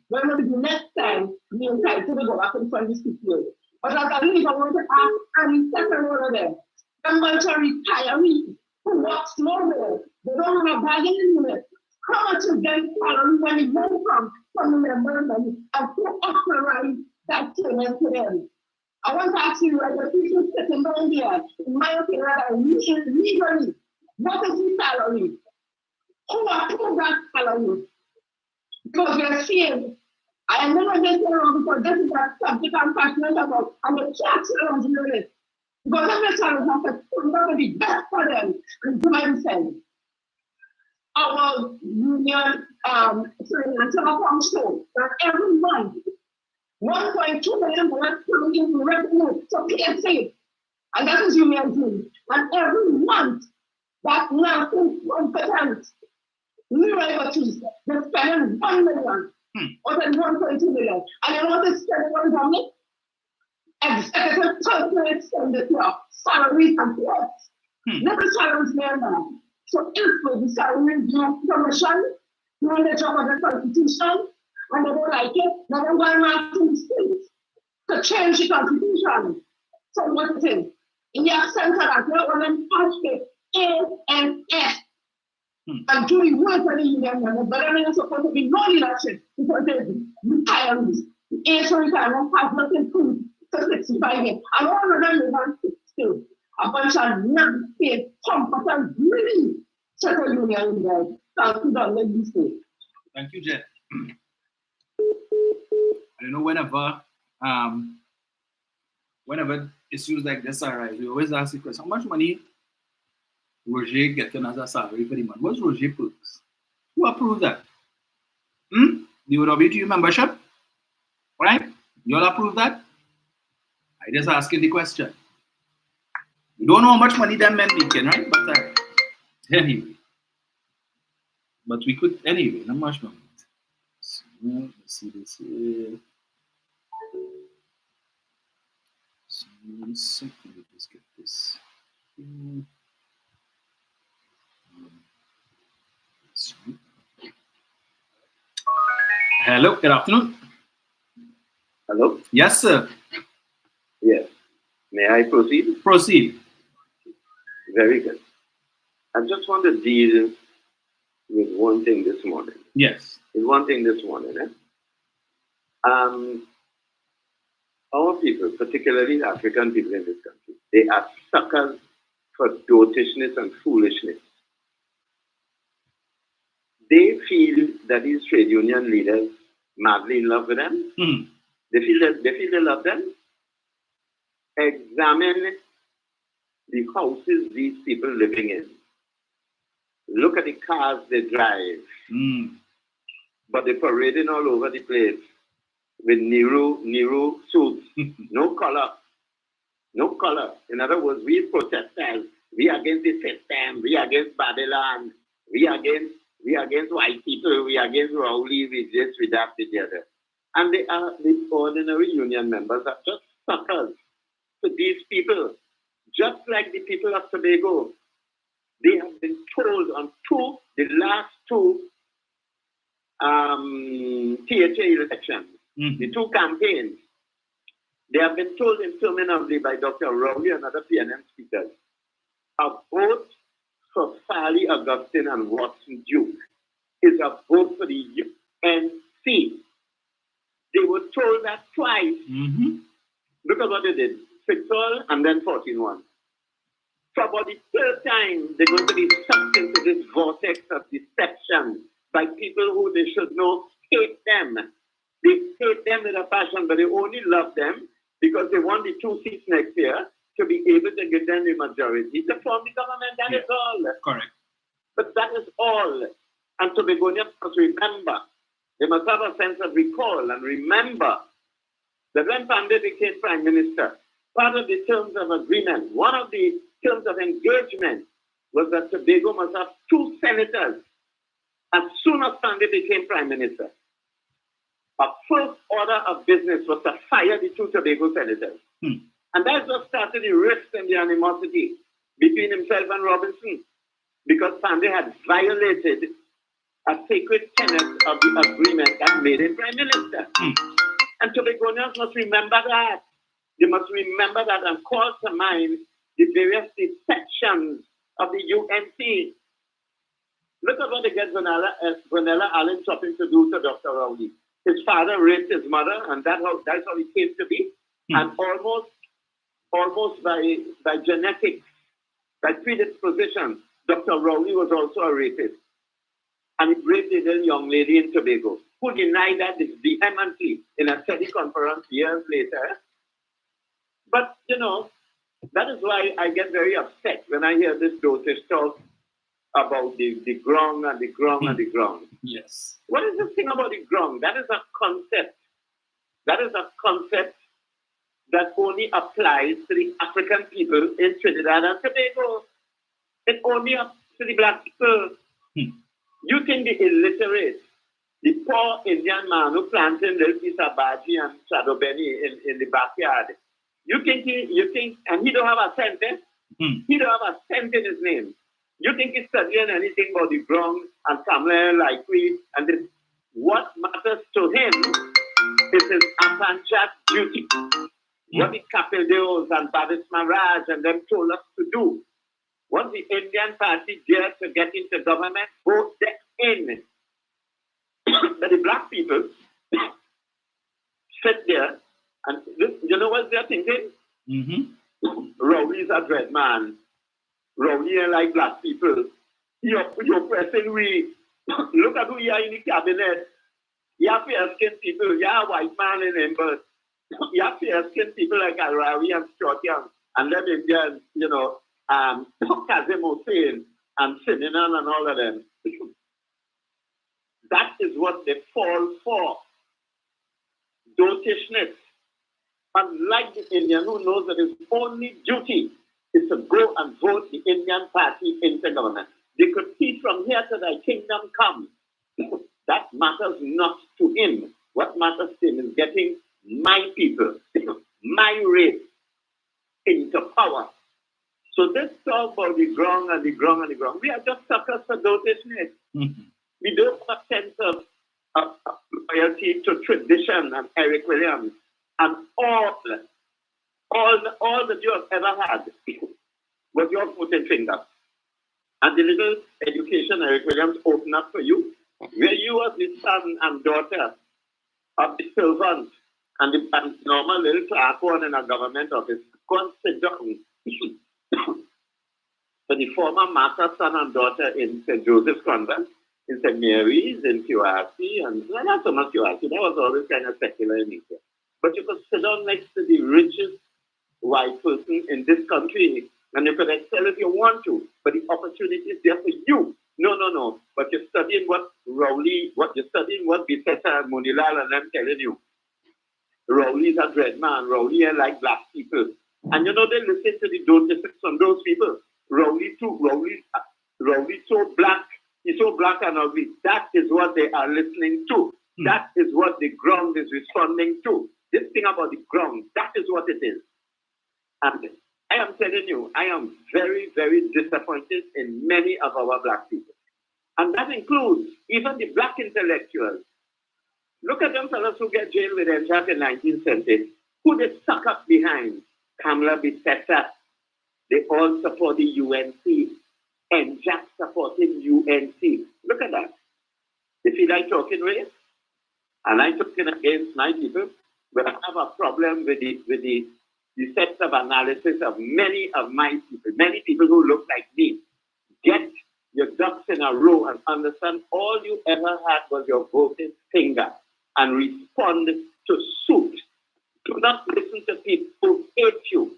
When will be the next time we entitled to go back in front of these people? But as I leave, I want to ask any second one of them. The bunch of retirees who works longer, they don't have a bargaining unit. How much is their salary when it went from the member money and who authorize that payment to them? I want to ask you, whether people sitting down here, in my opinion, are legally, what is the salary? Who approved that salary? Because we are seeing, I am never getting wrong because this is a subject I'm passionate about, and the church around it. Because every child has to be best for them and do themselves. Our union financial account shows that every month, 1.2 million dollars coming in revenue to PSA, and that is union dues. And every month, that now is 1%. New liberties, they're spending 1 million or then 1.2 million. And you know what they spend on it? Executive personal expenditure, salaries and costs. Never salaries there now. So if the salary review commission, doing the job of the constitution, and they don't like it, then they're going out to the states to change the constitution. So what it is? In the absence of that, they're going to pass it ANS. And doing work for the union members, but I mean, it's supposed to be no leadership because they're retirees. The age for retirement has not improved to 65 years. And all of them is on 60. A bunch of non-paid, competent, really settled union guys. Thank you, Don. Let me say. Thank you, Jen. I don't know, whenever issues like this arise, we always ask the question, how much money Roger getting as a salary for the month? What's Roger perks? Who approved that? The OWTU membership? Right? You all approve that? I just asking the question. We don't know how much money them men making, right? But anyway. But we could, anyway, not much money. So, let's see this here. So, 1 second, let's get this. Hello, good afternoon. Hello? Yes, sir. Yes. May I proceed? Proceed. Very good. I just want to deal with one thing this morning. Yes. With one thing this morning. Our people, particularly African people in this country, they are suckers for dotishness and foolishness. They feel that these trade union leaders madly in love with them. They feel they love them. Examine the houses these people living in. Look at the cars they drive. But they're parading all over the place with Nehru suits. No color. No color. In other words, we protesters, we against the system, we against Babylon, we against white people, we against Rowley, we this, we that, together. And they are the ordinary union members are just suckers to these people. Just like the people of Tobago, they have been told on the last two THA elections, the two campaigns, they have been told interminably by Dr. Rowley and other PNM speakers, a vote for Farley Augustine and Watson Duke is a vote for the UNC. They were told that twice because what they did, 6-all and then 14-1. So about the third time, they're going to be sucked into this vortex of deception by people who they should know hate them. They hate them with a passion, but they only love them because they want the 2 seats next year to be able to give them the majority to form the government. That is all. Correct. But that is all. And Tobagonians must remember, they must have a sense of recall and remember that when Pandey became Prime Minister, part of the terms of agreement, one of the terms of engagement was that Tobago must have 2 senators as soon as Pandey became Prime Minister. Our first order of business was to fire the 2 Tobago senators. And that's what started the rift and the animosity. between himself and Robinson because Pandey had violated a sacred tenet of the agreement that made him Prime Minister. And Tobagonians must remember that. They must remember that and call to mind the various deceptions of the UNC. Look at what they get Vanilla Allen Topping to do to Dr. Rowley. His father raped his mother, and that's how he came to be. And almost by genetics, by predisposition, Dr. Rowley was also a rapist. And he raped a little young lady in Tobago, who denied that vehemently in a study conference years later. But, that is why I get very upset when I hear this dotage talk about the ground and the ground and the ground. Yes. What is this thing about the ground? That is a concept. That is a concept that only applies to the African people in Trinidad and Tobago. It only applies to the black people. You think the illiterate, the poor Indian man who planted little piece of bhaji and shadow benny in the backyard, you think, and he don't have a cent, eh? He don't have a cent in his name. You think he's studying anything about the ground and Kamla like we, and this, what matters to him is his Apanjat duty. What the Kapildeos and Bhavis Maharaj and them told us to do. Once the Indian party dared to get into government, vote them in. But the black people sit there, and this, you know what they're thinking? Rowley is a dread man. Rowley ain't like black people. You're pressing we. Look at who you are in the cabinet. You have fair-skinned people. You are a white man in him, but you have fair-skinned people like Arawi and Stuart Young, and them Indians, Kazim Hussain and Sininan and all of them. That is what they fall for. Dotishness. Unlike the Indian who knows that his only duty is to go and vote the Indian party into government. They could see from here to thy kingdom come. That matters not to him. What matters to him is getting my people, my race, into power. So this talk about the ground and the ground and the ground. We are just suckers for dotishness. We don't have a sense of loyalty to tradition and Eric Williams and all that you have ever had was your foot and finger. And the little education Eric Williams opened up for you, where you was the son and daughter of the servant and the normal little clerk one in a government office, considered for the former master, son and daughter in St. Joseph's Convent, in St. Mary's, in QRC, and not so much QRC, that was always kind of secular in nature. But you could sit down next to the richest white person in this country, and you could excel if you want to, but the opportunity is there for you. No. But you're studying what Rowley, what Biseta and Munilal and them telling you. Rowley is a dread man. Rowley is like black people. And they listen to the dotistics from those people. Rowley too. Rowley so black. He's so black and ugly. That is what they are listening to. That is what the ground is responding to. This thing about the ground, that is what it is. And I am telling you, I am very, very disappointed in many of our black people. And that includes even the black intellectuals. Look at them fellows who get jailed with NJAC in 1970. Who they stuck up behind? Kamla Biseta. They all support the UNC. NJAC supporting UNC. Look at that. They feel like talking race. And I'm talking against my people. But I have a problem with the sets of analysis of many of my people, many people who look like me. Get your ducks in a row and understand all you ever had was your voting finger and respond to suit. Do not listen to people who hate you,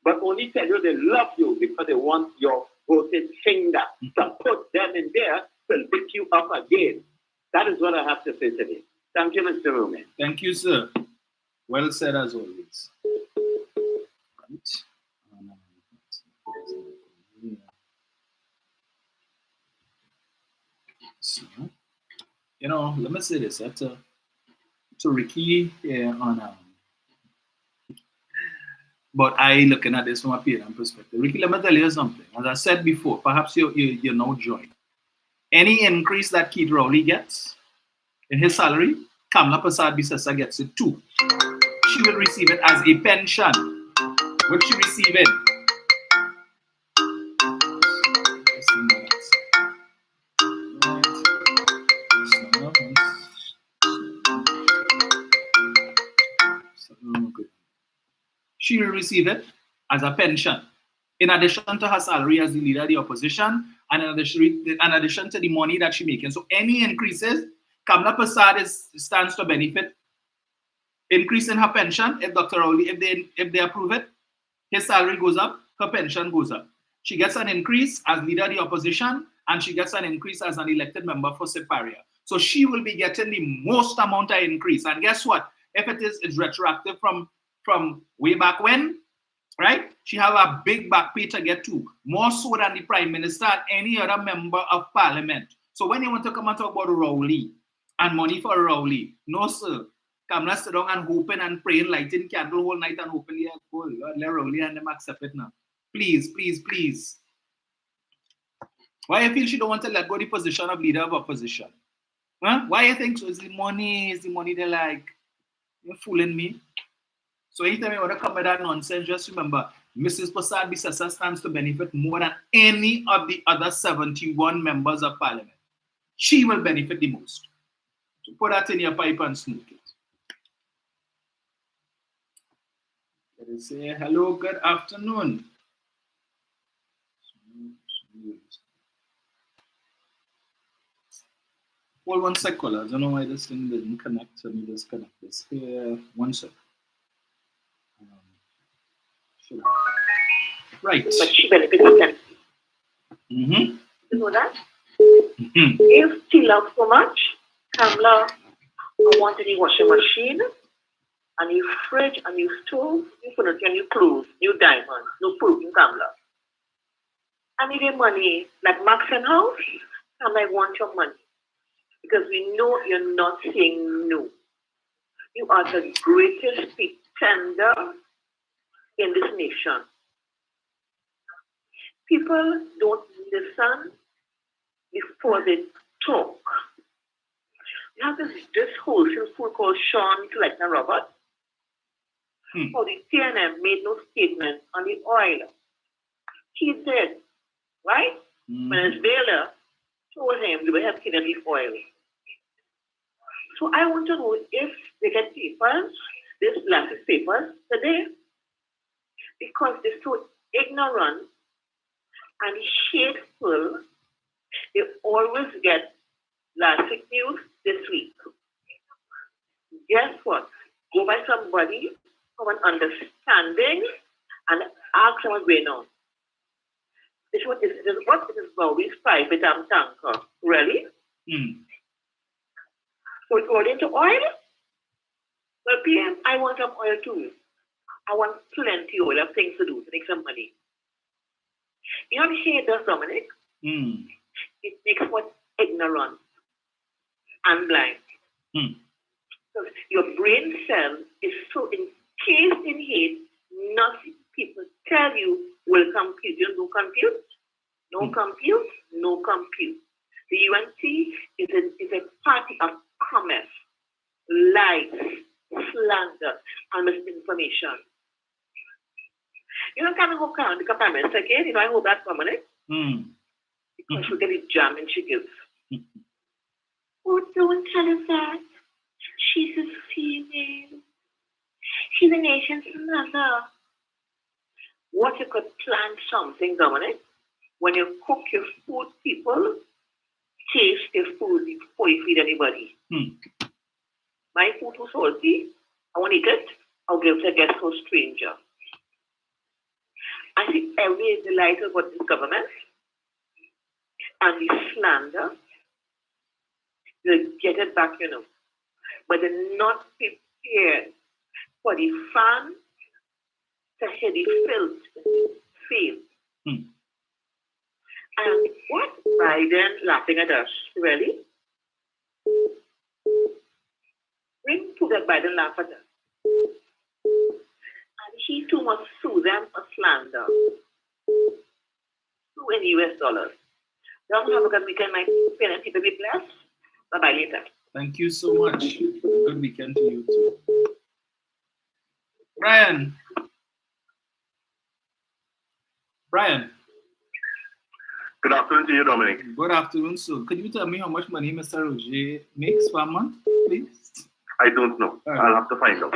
but only tell you they love you because they want your voting finger. To put them in there to lift you up again. That is what I have to say today. Thank you, Mr. Roman. Thank you, sir. Well said as always. Right. So, let me say this. To Ricky here on But I looking at this from a parent perspective. Ricky, let me tell you something. As I said before, perhaps you're now joined. Any increase that Keith Rowley gets in his salary, Kamla Persad-Bissessar gets it too. She will receive it as a pension. What she receiving? She will receive it as a pension, in addition to her salary as the leader of the opposition, and in addition to the money that she's making. So any increases, Kamla Persad stands to benefit. Increase in her pension, if Dr. Rowley, if they approve it, his salary goes up, her pension goes up. She gets an increase as leader of the opposition, and she gets an increase as an elected member for Siparia. So she will be getting the most amount of increase. And guess what? If it's retroactive from way back when, right? She have a big back pay to get to, more so than the Prime Minister and any other member of Parliament. So when you want to come and talk about Rowley and money for Rowley, no sir. Kamla sit down and hoping and praying, lighting candle whole night and hoping, yeah, oh, let Rowley and them accept it now. Please, please, please. Why I feel she don't want to let go the position of leader of opposition? Huh? Why you think so? Is the money they like? You're fooling me. So anytime you want to come with that nonsense, just remember, Mrs. Persad-Bissessar stands to benefit more than any of the other 71 members of Parliament. She will benefit the most. So put that in your pipe and smoke it. Let us say hello, good afternoon. Hold 1 sec, caller. I don't know why this thing didn't connect. Let me just connect this here. 1 sec. Right. But she benefits from them. You know that? If she loves so much, Kamla want a new washing machine, a new fridge, a new stove, new furniture, new clothes, new diamonds, new food in Kamla. I need your money, like Max and House, Kamla, I want your money. Because we know you're not saying no. You are the greatest pretender in this nation. People don't listen before they talk. You have this wholesale food called Sean Selector Robert. For the TNM made no statement on the oil. He did, right? Venezuela told him they will have to leave oil. So I want to know if they get papers, this latest papers today, because they're so ignorant and hateful, they always get last week news this week. Guess what? Go by somebody from an understanding and ask them what's going on. This is what it is Bowie's private tanker. Really? So according to oil, well, PM, I want some oil too. I want plenty oil. I have things to do to make some money. You know what he does, Dominic? It makes one ignorant and blind. Because your brain cell is so encased in hate, nothing people tell you will compute. You don't compute? No compute? No compute. The UNC is a party of commerce, lies, slander, and misinformation. You know, kind of go down the government again. You know, I hold that Dominic. Because she'll get it jam and she gives. Oh, don't tell us that. She's a female. She's a nation's mother. What you could plan something, Dominic, when you cook your food, people taste your food before you feed anybody. My food was salty. I want to eat it. I'll give it to a guest or stranger. I see every delight about this government and the slander. They'll get it back, you know. But they're not prepared for the fan to hear the filth fail. And what? Biden laughing at us. Really? Bring to that Biden laugh at us. And he too must sue them for slander. Sue in US dollars. Don't have a good weekend, my parents. People be blessed. Bye-bye later. Thank you so much. Good weekend to you too. Brian. Good afternoon to you, Dominic. Good afternoon, sir. Could you tell me how much money Mr. Roger makes per month, please? I don't know. Right. I'll have to find out.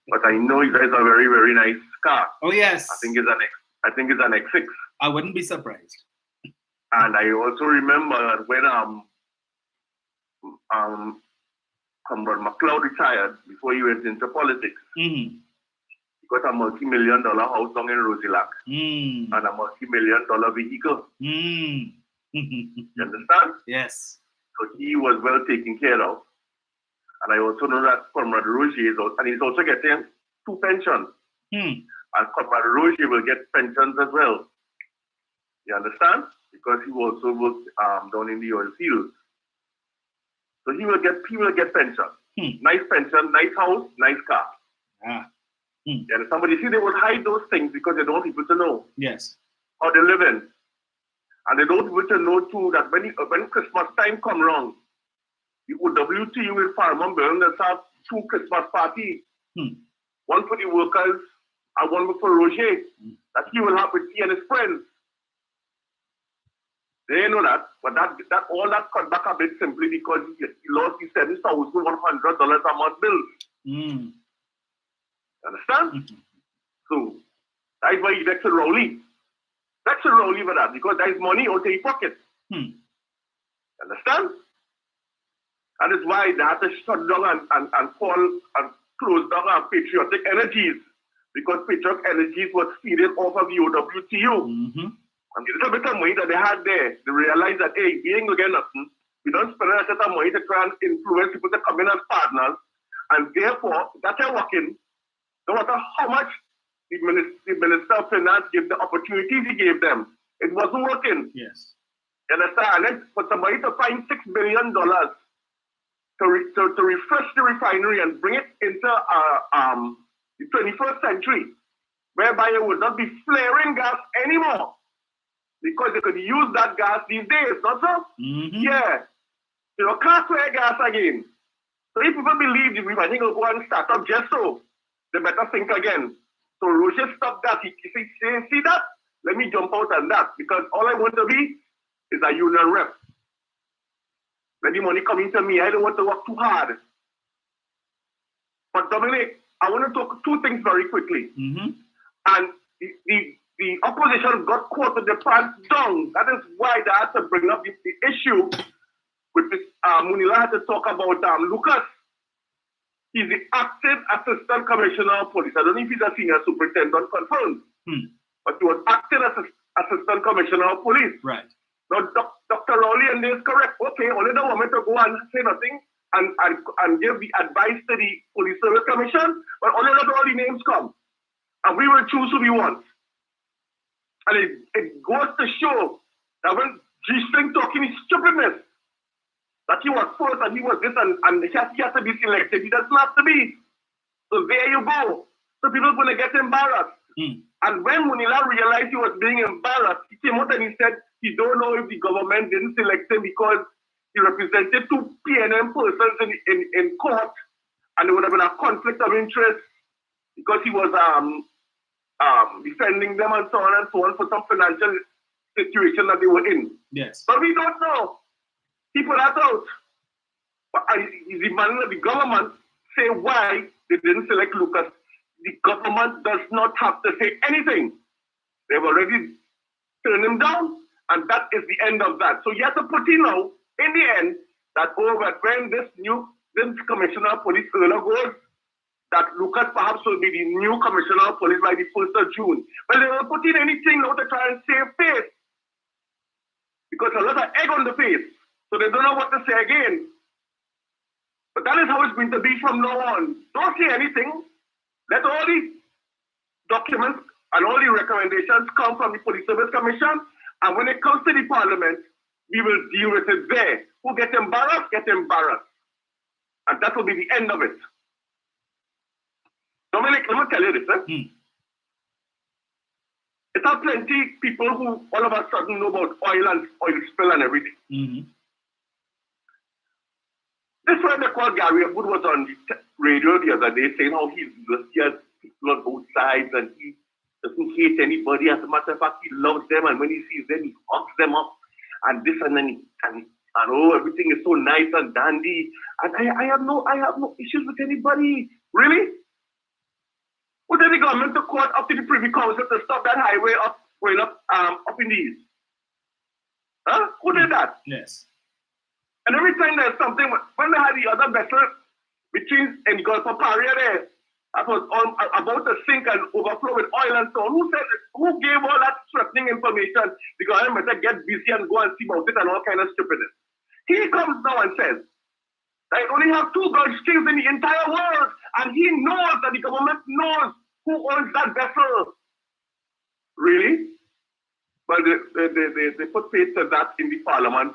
But I know he drives a very, very nice car. Oh yes. I think it's an X6. I wouldn't be surprised. And I also remember that when Comrade McLeod retired before he went into politics. Mm-hmm. He got a multi-million-dollar house down in Rosilac and a multi-million-dollar vehicle. You understand? Yes. So he was well taken care of. And I also know that Comrade Roger is also, and he's also getting 2 pensions. And Comrade Roger will get pensions as well. You understand? Because he also worked down in the oil fields. So he will get pension. Nice pension, nice house, nice car. You understand? But you see, they would hide those things because they don't want people to know. Yes. How they live in. And they don't want people to know too that when Christmas time come around, the WTU with Farmer Burns have 2 Christmas parties. One for the workers and one for Roger. That he will have with he and his friends. They know that, but that all that cut back a bit simply because he lost his $7,100 a month bills. Understand? So that's why he gets a Rowley. That's a Rowley for that because there's money out of his pocket. Understand? That is why they have to shut down and call and close down our Patriotic Energies because Patriotic Energies was feeding off of the OWTU. And the little bit of money that they had there, they realized that, hey, we ain't going to get nothing. We don't spend a lot of money to try and influence people to come in as partners. And therefore, that's how working. No matter how much the Minister of Finance gave the opportunities he gave them, it wasn't working. Yes. You understand? And then for somebody to find $6 billion to refresh the refinery and bring it into the 21st century, whereby it would not be flaring gas anymore. Because they could use that gas these days, not so? Yeah. You know, can't flare gas again. So if people believe the refining will go and start up just so, they better think again. So Roger stopped that. He see that? Let me jump out on that because all I want to be is a union rep. Let the money come into me. I don't want to work too hard. But Dominic, I want to talk 2 things very quickly. And the opposition got caught with the pants down. That is why they had to bring up the issue with this. Munila had to talk about Lucas. He's the acting assistant commissioner of police. I don't know if he's a senior superintendent confirmed, but he was acting assistant commissioner of police. Right. Now, Dr. Rowley and this is correct. Okay, only the woman to go and say nothing and give the advice to the Police Service Commission, but only let all the names come. And we will choose who we want. And it goes to show that when G-String talking his stupidness, that he was first and he was this and he has to be selected. He doesn't have to be. So there you go. So people are going to get embarrassed. And when Munila realized he was being embarrassed, he came out and he said he don't know if the government didn't select him because he represented 2 PNM persons in court and there would have been a conflict of interest because he was defending them and so on for some financial situation that they were in. Yes. But we don't know. People are out. But is demanding that the government say why they didn't select Lucas. The government does not have to say anything. They've already turned him down, and that is the end of that. So you have to put in now, in the end, that when this commissioner of police goes, that Lucas perhaps will be the new commissioner of police by the 1st of June. Well, they will put in anything now to try and save face. Because a lot of egg on the face. So they don't know what to say again. But that is how it's going to be from now on. Don't say anything. Let all the documents and all the recommendations come from the Police Service Commission. And when it comes to the Parliament, we will deal with it there. Who gets embarrassed, get embarrassed. And that will be the end of it. Dominic, let me tell you this. It are plenty people who all of a sudden know about oil and oil spill and everything. This one they call Gary Wood was on the radio the other day saying how he has people on both sides and he doesn't hate anybody. As a matter of fact, he loves them, and when he sees them, he hugs them up and this and then and oh, everything is so nice and dandy. And I have no issues with anybody. Really? Would the government to court up to the Privy Council to stop that highway up going up in the east? Huh? Who did that? Yes. And every time there's something, when they had the other vessel between in Gulf of Paria there, that was about to sink and overflow with oil and so on, who gave all that threatening information? The government better get busy and go and see about it and all kind of stupidness. He comes now and says, they only have 2 Gulf Streams in the entire world, and he knows that the government knows who owns that vessel. Really? Well, they put faith to that in the parliament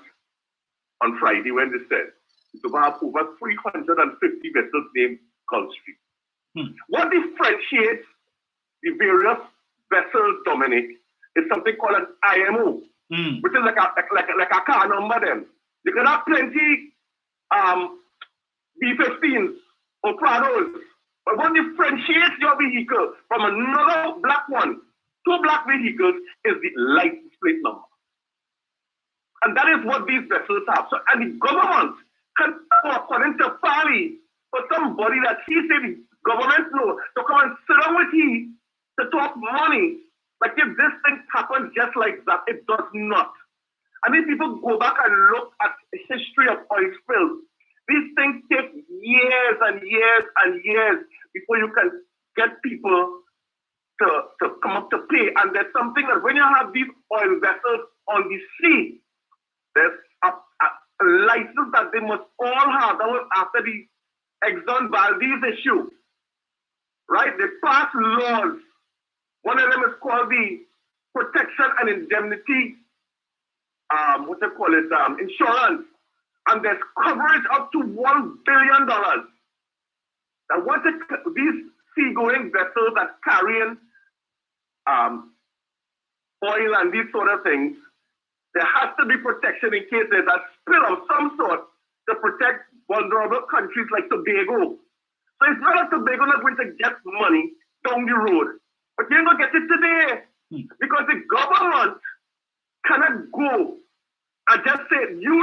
on Friday when they said to have over 350 vessels named Gulf Stream. What differentiates the various vessels, Dominic, is something called an IMO, which is like a car number then. You can have plenty B-15s or Prados, but what differentiates your vehicle from another black one, 2 black vehicles, is the license plate number. And that is what these vessels have. So, and the government can, according to Farley, for somebody that he said the government know, to come and sit down with he to talk money, like if this thing happens just like that, it does not. And if people go back and look at the history of oil spills, these things take years and years and years before you can get people to come up to pay. And there's something that when you have these oil vessels on the sea, there's a license that they must all have. That was after the Exxon Valdez issue, right? They passed laws. One of them is called the Protection and Indemnity, insurance. And there's coverage up to $1 billion. Now, what these seagoing vessels that carrying oil and these sort of things, there has to be protection in case there's a spill of some sort to protect vulnerable countries like Tobago. So it's not like Tobago not going to get money down the road, but you're going to get it today because the government cannot go and just say, you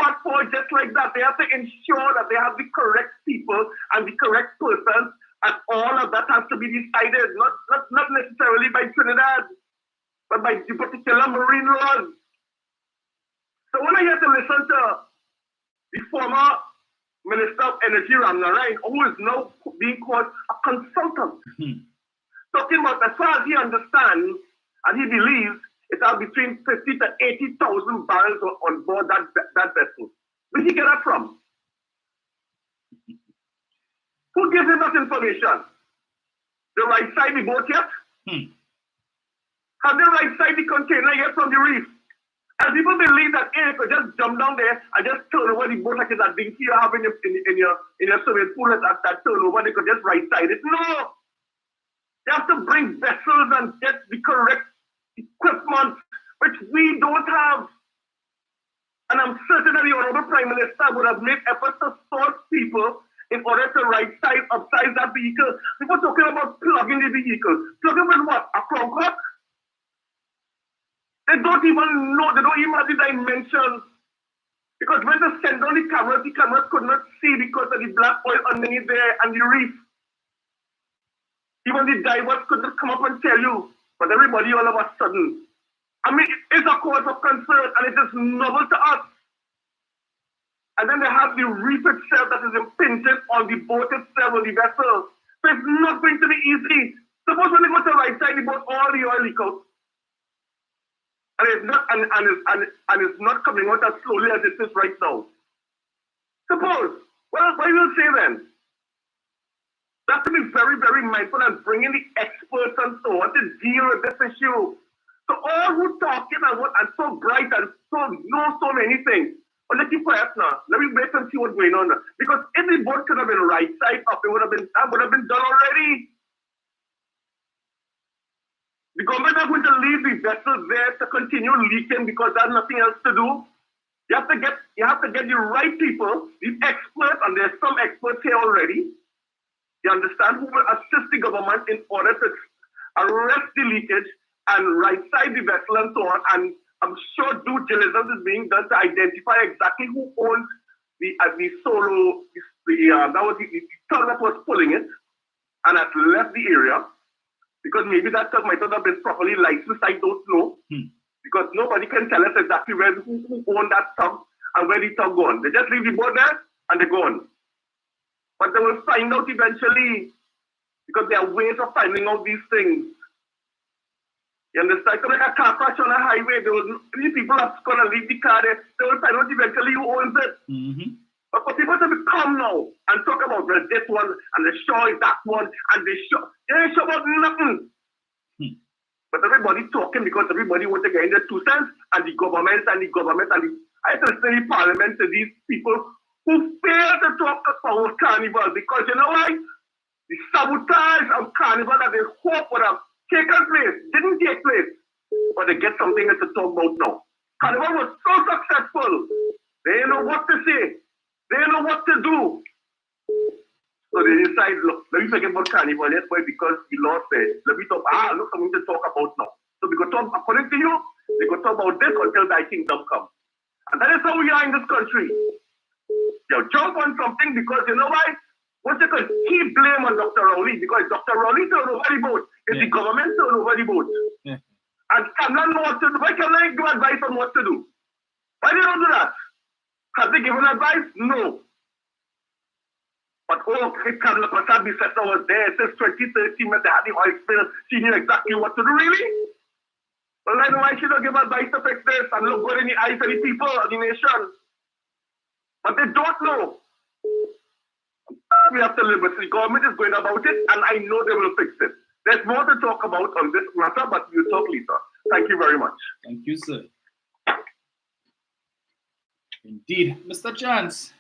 are for just like that. They have to ensure that they have the correct people and the correct persons, and all of that has to be decided, not necessarily by Trinidad, but by the particular marine laws. So when I get to listen to the former Minister of Energy, Ram Narayan, who is now being called a consultant, talking about as far as he understands and he believes, it has between 50 to 80,000 barrels on board that vessel. Where did he get that from? Who gives him that information? The right side the boat yet? Have the right side the container yet from the reef? And people believe that you could just jump down there and just turn over the boat like it's a dinky you have in your swimming pool at that turnover, they could just right side it. No! You have to bring vessels and get the correct equipment, which we don't have. And I'm certain that the Honorable Prime Minister would have made efforts to source people in order to right-size, upsize that vehicle. People talking about plugging the vehicle. Plugging with what? A crown cock? They don't even know, they don't even have the dimensions. Because when they send down the cameras could not see because of the black oil underneath there and the reef. Even the divers could not come up and tell you. But everybody all of a sudden, I mean, it's a cause of concern and it is novel to us. And then they have the reef itself that is impinged on the boat itself, on the vessel. So it's not going to be easy. Suppose when they go to the right side, the boat, all the oil leak out. And it's not, and it's not coming out as slowly as it is right now. Suppose, well, what do you say then? We have to be very, very mindful and bring in the experts and so on to deal with this issue. So all who talking and so bright and so know so many things, well, let's keep quiet now. Let me wait and see what's going on now. Because if the boat could have been right side up, that would have been done already. The government are going to leave the vessels there to continue leaking because there's nothing else to do. You have to get the right people, the experts, and there's some experts here already. You understand, who will assist the government in order to arrest the leakage and right-side the vessel and so on. And I'm sure due diligence is being done to identify exactly who owns the solo, that was the tug that was pulling it and has left the area. Because maybe that tug might not have been properly licensed, I don't know. Because nobody can tell us exactly who owned that tug and where the tug gone. They just leave the boat there and they're gone. But they will find out eventually, because there are ways of finding out these things. You understand? So like a car crash on a highway, these people are going to leave the car there. They will find out eventually who owns it. But for people to come now and talk about this one and the show is that one and they ain't sure about nothing. But everybody talking because everybody wants to get in their 2 cents, and the government and I have to say the parliament to these people who fail to talk about carnival, because you know why? The sabotage of carnival that they hope would have taken place didn't take place, but they get something to talk about now. Carnival was so successful, they didn't know what to say, they didn't know what to do. So they decide, look, let me forget about carnival, yes, boy, because the law says, let me talk, look, something to talk about now. So we go talk, according to you, we go talk about this until thy kingdom comes. And that is how we are in this country. You jump on something because you know why? What you can keep blame on Dr. Rowley, because Dr. Rowley turned over the boat. It's the government turned over the boat. And cannot know what to do. Why can I give advice on what to do? Why they don't do that? Have they given advice? No. But Kamla Prasad Bissetta was there since 2013 when they had the oil spill. She knew exactly what to do, really? Well, then why should I give advice to fix this and look good in the eyes of the people of the nation? But they don't know. We have to live with it. The government is going about it, and I know they will fix it. There's more to talk about on this matter, but we'll talk later. Thank you very much. Thank you, sir. Indeed. Mr. Chance.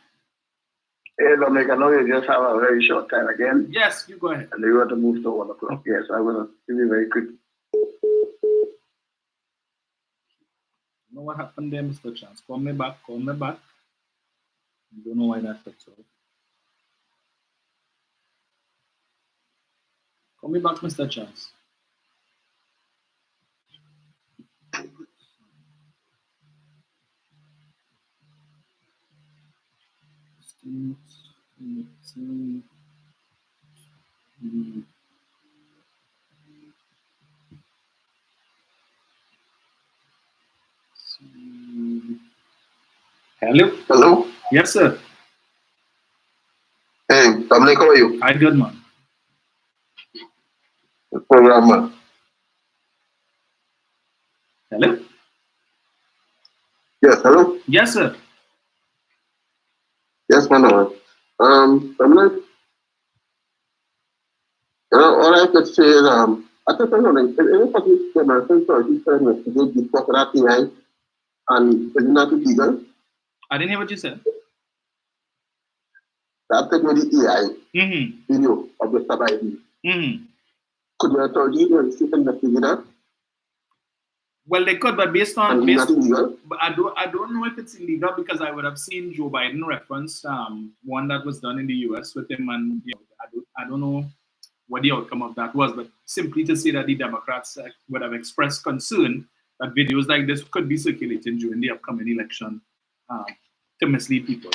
Hey, Dominic, I know you just have a very short time again. Yes, you go ahead. And you want to move to 1 o'clock. Yes, I will be very quick. You know what happened there, Mr. Chance? Call me back. I don't know why that took so. Call me back, Mr. Chance. Hello? Hello? Yes, sir. Hey, Dominic, how are you? I'm good, man. The program, man. Hello? Yes, hello? Yes, sir. Yes, man. Dominic, all I could say is, I just don't know, if anybody get my friend for this time investigate this popular AI, and isn't that illegal? I didn't hear what you said. That technology AI video of the Sabai. Could the authority investigate that? Well, they could, but based on illegal? But I don't know if it's illegal, because I would have seen Joe Biden reference one that was done in the US with him, and I don't know what the outcome of that was, but simply to say that the Democrats would have expressed concern that videos like this could be circulating during the upcoming election to mislead people.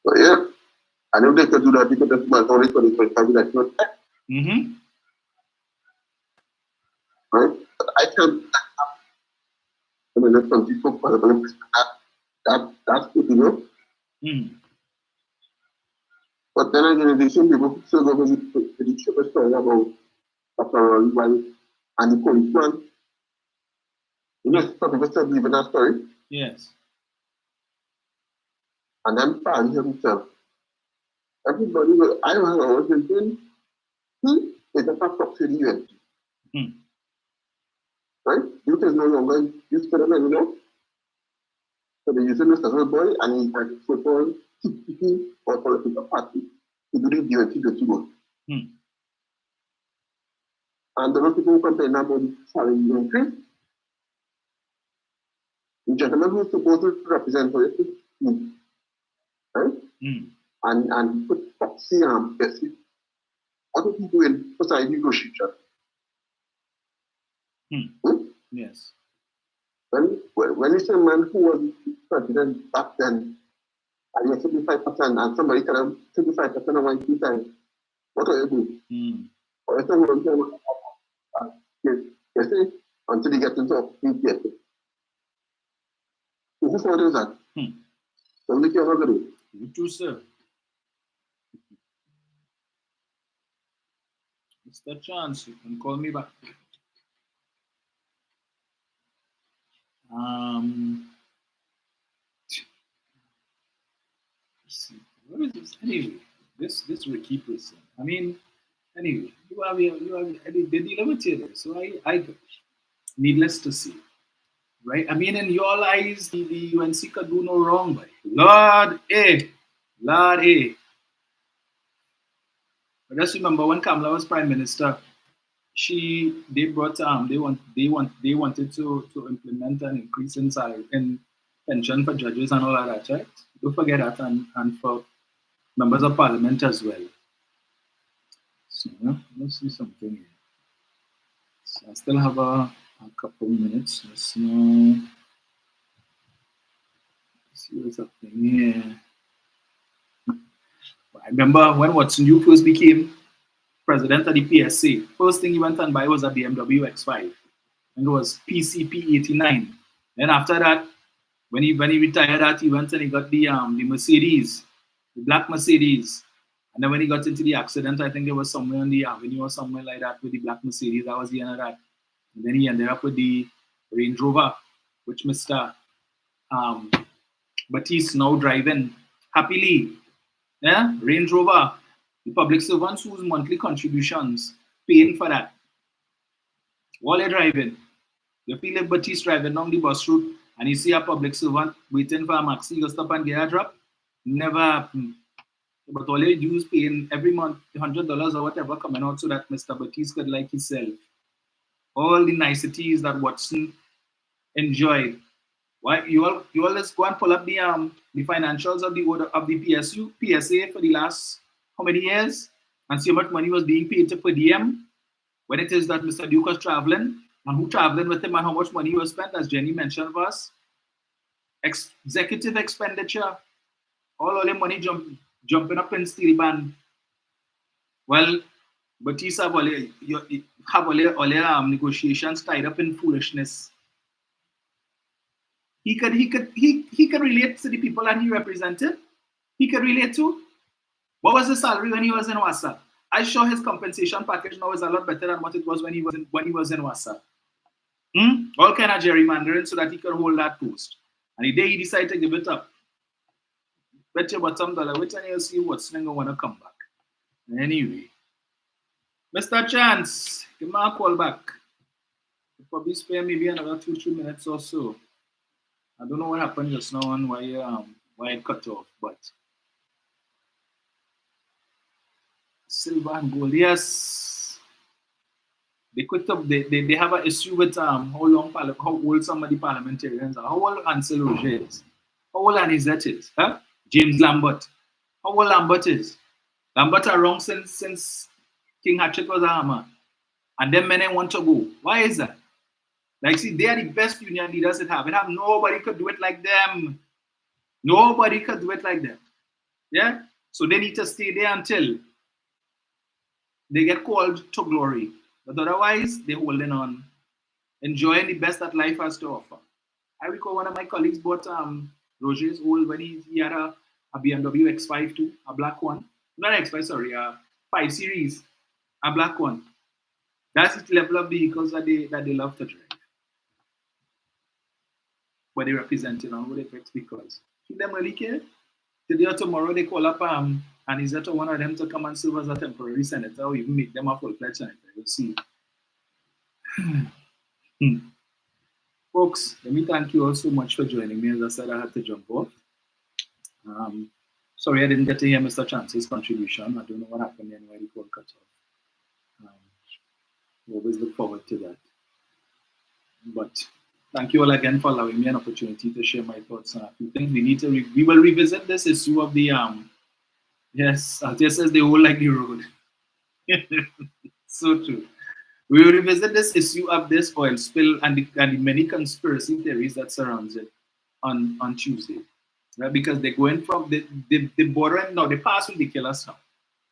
So, yeah, I know they could do that because that's my only 2025 election. Right? But I can, I mean, there's some people that's good, you know? But then again, the same people still go to the cheapest story about Dr. Rowley and the police man. You know, some people still believe in that story. Yes. And then Pan himself. Everybody will, I don't know what he's doing. He is a proxy to the UN. Right? Youth is no longer used to them anymore. So they're using this as a boy and he's like so-called TPP or political party to do the UNC to vote. And the people who complain about the salary increase, the gentleman who's supposed to represent for it, right? And put proxy and basic other people in for side negotiation. Yes. When it's a man who was president back then, and you're 75%, and somebody tell him 75% of my free time, what do you do? Or if someone yes, until he gets into a PPS. Who follows that? Don't make your hungry. You too, sir. Mr. Chance, you can call me back. What is this? Anyway, this Ricky person. I mean, anyway, you have they delimited, so I needless to say, right? I mean, in your eyes, the UNC could do no wrong, but Lord A. But just remember when Kamala was Prime Minister, they brought they wanted to implement an increase in salary in pension for judges and all of that, right? Don't forget that, and for members of parliament as well. So let's see something here. So I still have a couple minutes. Let's see what's happening here. I remember when Watson Yu first became president of the PSA, first thing he went and buy was a BMW X5. And it was PCP 89. Then after that, when he retired, he went and he got the Mercedes, the black Mercedes. And then when he got into the accident, I think it was somewhere on the avenue or somewhere like that with the black Mercedes. That was the end of that. And then he ended up with the Range Rover, which Mr. Batiste now driving happily. Yeah, Range Rover. The public servants whose monthly contributions paying for that. While they're driving, you feel like Batiste driving down the bus route and you see a public servant waiting for a maxi, you stop and get a drop. Never happened. But all they do is paying every month $100 or whatever coming out so that Mr. Batiste could like himself. All the niceties that Watson enjoyed. Why you all let's go and pull up the financials of the PSA for the last how many years and see how much money was being paid to per diem when it is that Mr. Duke was traveling and who traveling with him and how much money was spent, as Jenny mentioned for us. Executive expenditure, all the money jumping up in steel band. Well, Batiste have all negotiations tied up in foolishness. He could relate to the people that he represented. He could relate to. What was his salary when he was in WASA? I'm sure his compensation package now is a lot better than what it was when he was in WASA. All kind of gerrymandering so that he could hold that post. And the day he decided to give it up, bet your bottom dollar, wait and you'll see what's going to want to come back. Anyway, Mr. Chance, give me a call back. You'll probably spare maybe another 2-3 minutes or so. I don't know what happened just now and why it cut off, but silver and gold, yes. They quit up. They have an issue with how old some of the parliamentarians are. How old Ansel Roger is? How old Anisette is? Huh? James Lambert. How old Lambert is? Lambert around since King Hatchet was a hammer, and them men want to go. Why is that? Like, see, they are the best union leaders it have. Nobody could do it like them. Nobody could do it like them. Yeah? So they need to stay there until they get called to glory. But otherwise, they're holding on, enjoying the best that life has to offer. I recall one of my colleagues bought Roger's old when he had a BMW X5 too, a black one. Not X5, sorry, a 5 Series, a black one. That's the level of vehicles that they love to drive. But they represent, what it makes because them really care. Today or tomorrow they call up and is that one of them to come and serve as a temporary senator or even make them a full-fledged senator. You'll see. Folks, let me thank you all so much for joining me. As I said, I had to jump off. Sorry I didn't get to hear Mr. Chance's contribution. I don't know what happened and why the call cut off. always look forward to that. But thank you all again for allowing me an opportunity to share my thoughts on a few things. We need to we will revisit this issue of the yes, Althea says they all like the road. So true. We will revisit this issue of this oil spill and the many conspiracy theories that surrounds it on Tuesday. Right? Because they're going from the border now, they pass with the killers now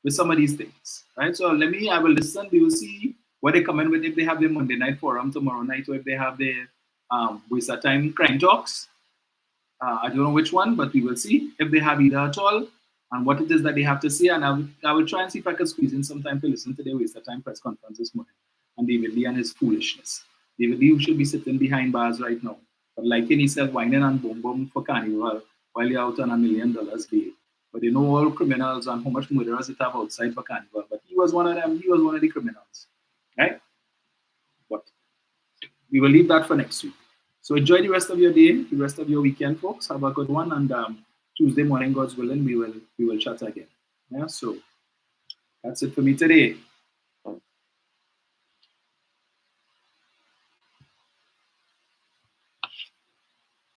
with some of these things. Right? So I will listen, we will see what they come in with, if they have the Monday night forum tomorrow night, or if they have the waste of time crime talks. I don't know which one, but we will see if they have either at all and what it is that they have to say. And I will try and see if I can squeeze in some time to listen to their waste of time press conference this morning and David Lee and his foolishness. David Lee should be sitting behind bars right now. But like he said, whining and boom boom for carnival while you're out on $1 million bail. But they know all criminals and how much murderers it have outside for carnival. But he was one of them. He was one of the criminals. Right? But we will leave that for next week. So enjoy the rest of your day, the rest of your weekend, folks. Have a good one. And Tuesday morning, God's willing, we will chat again. Yeah, so that's it for me today.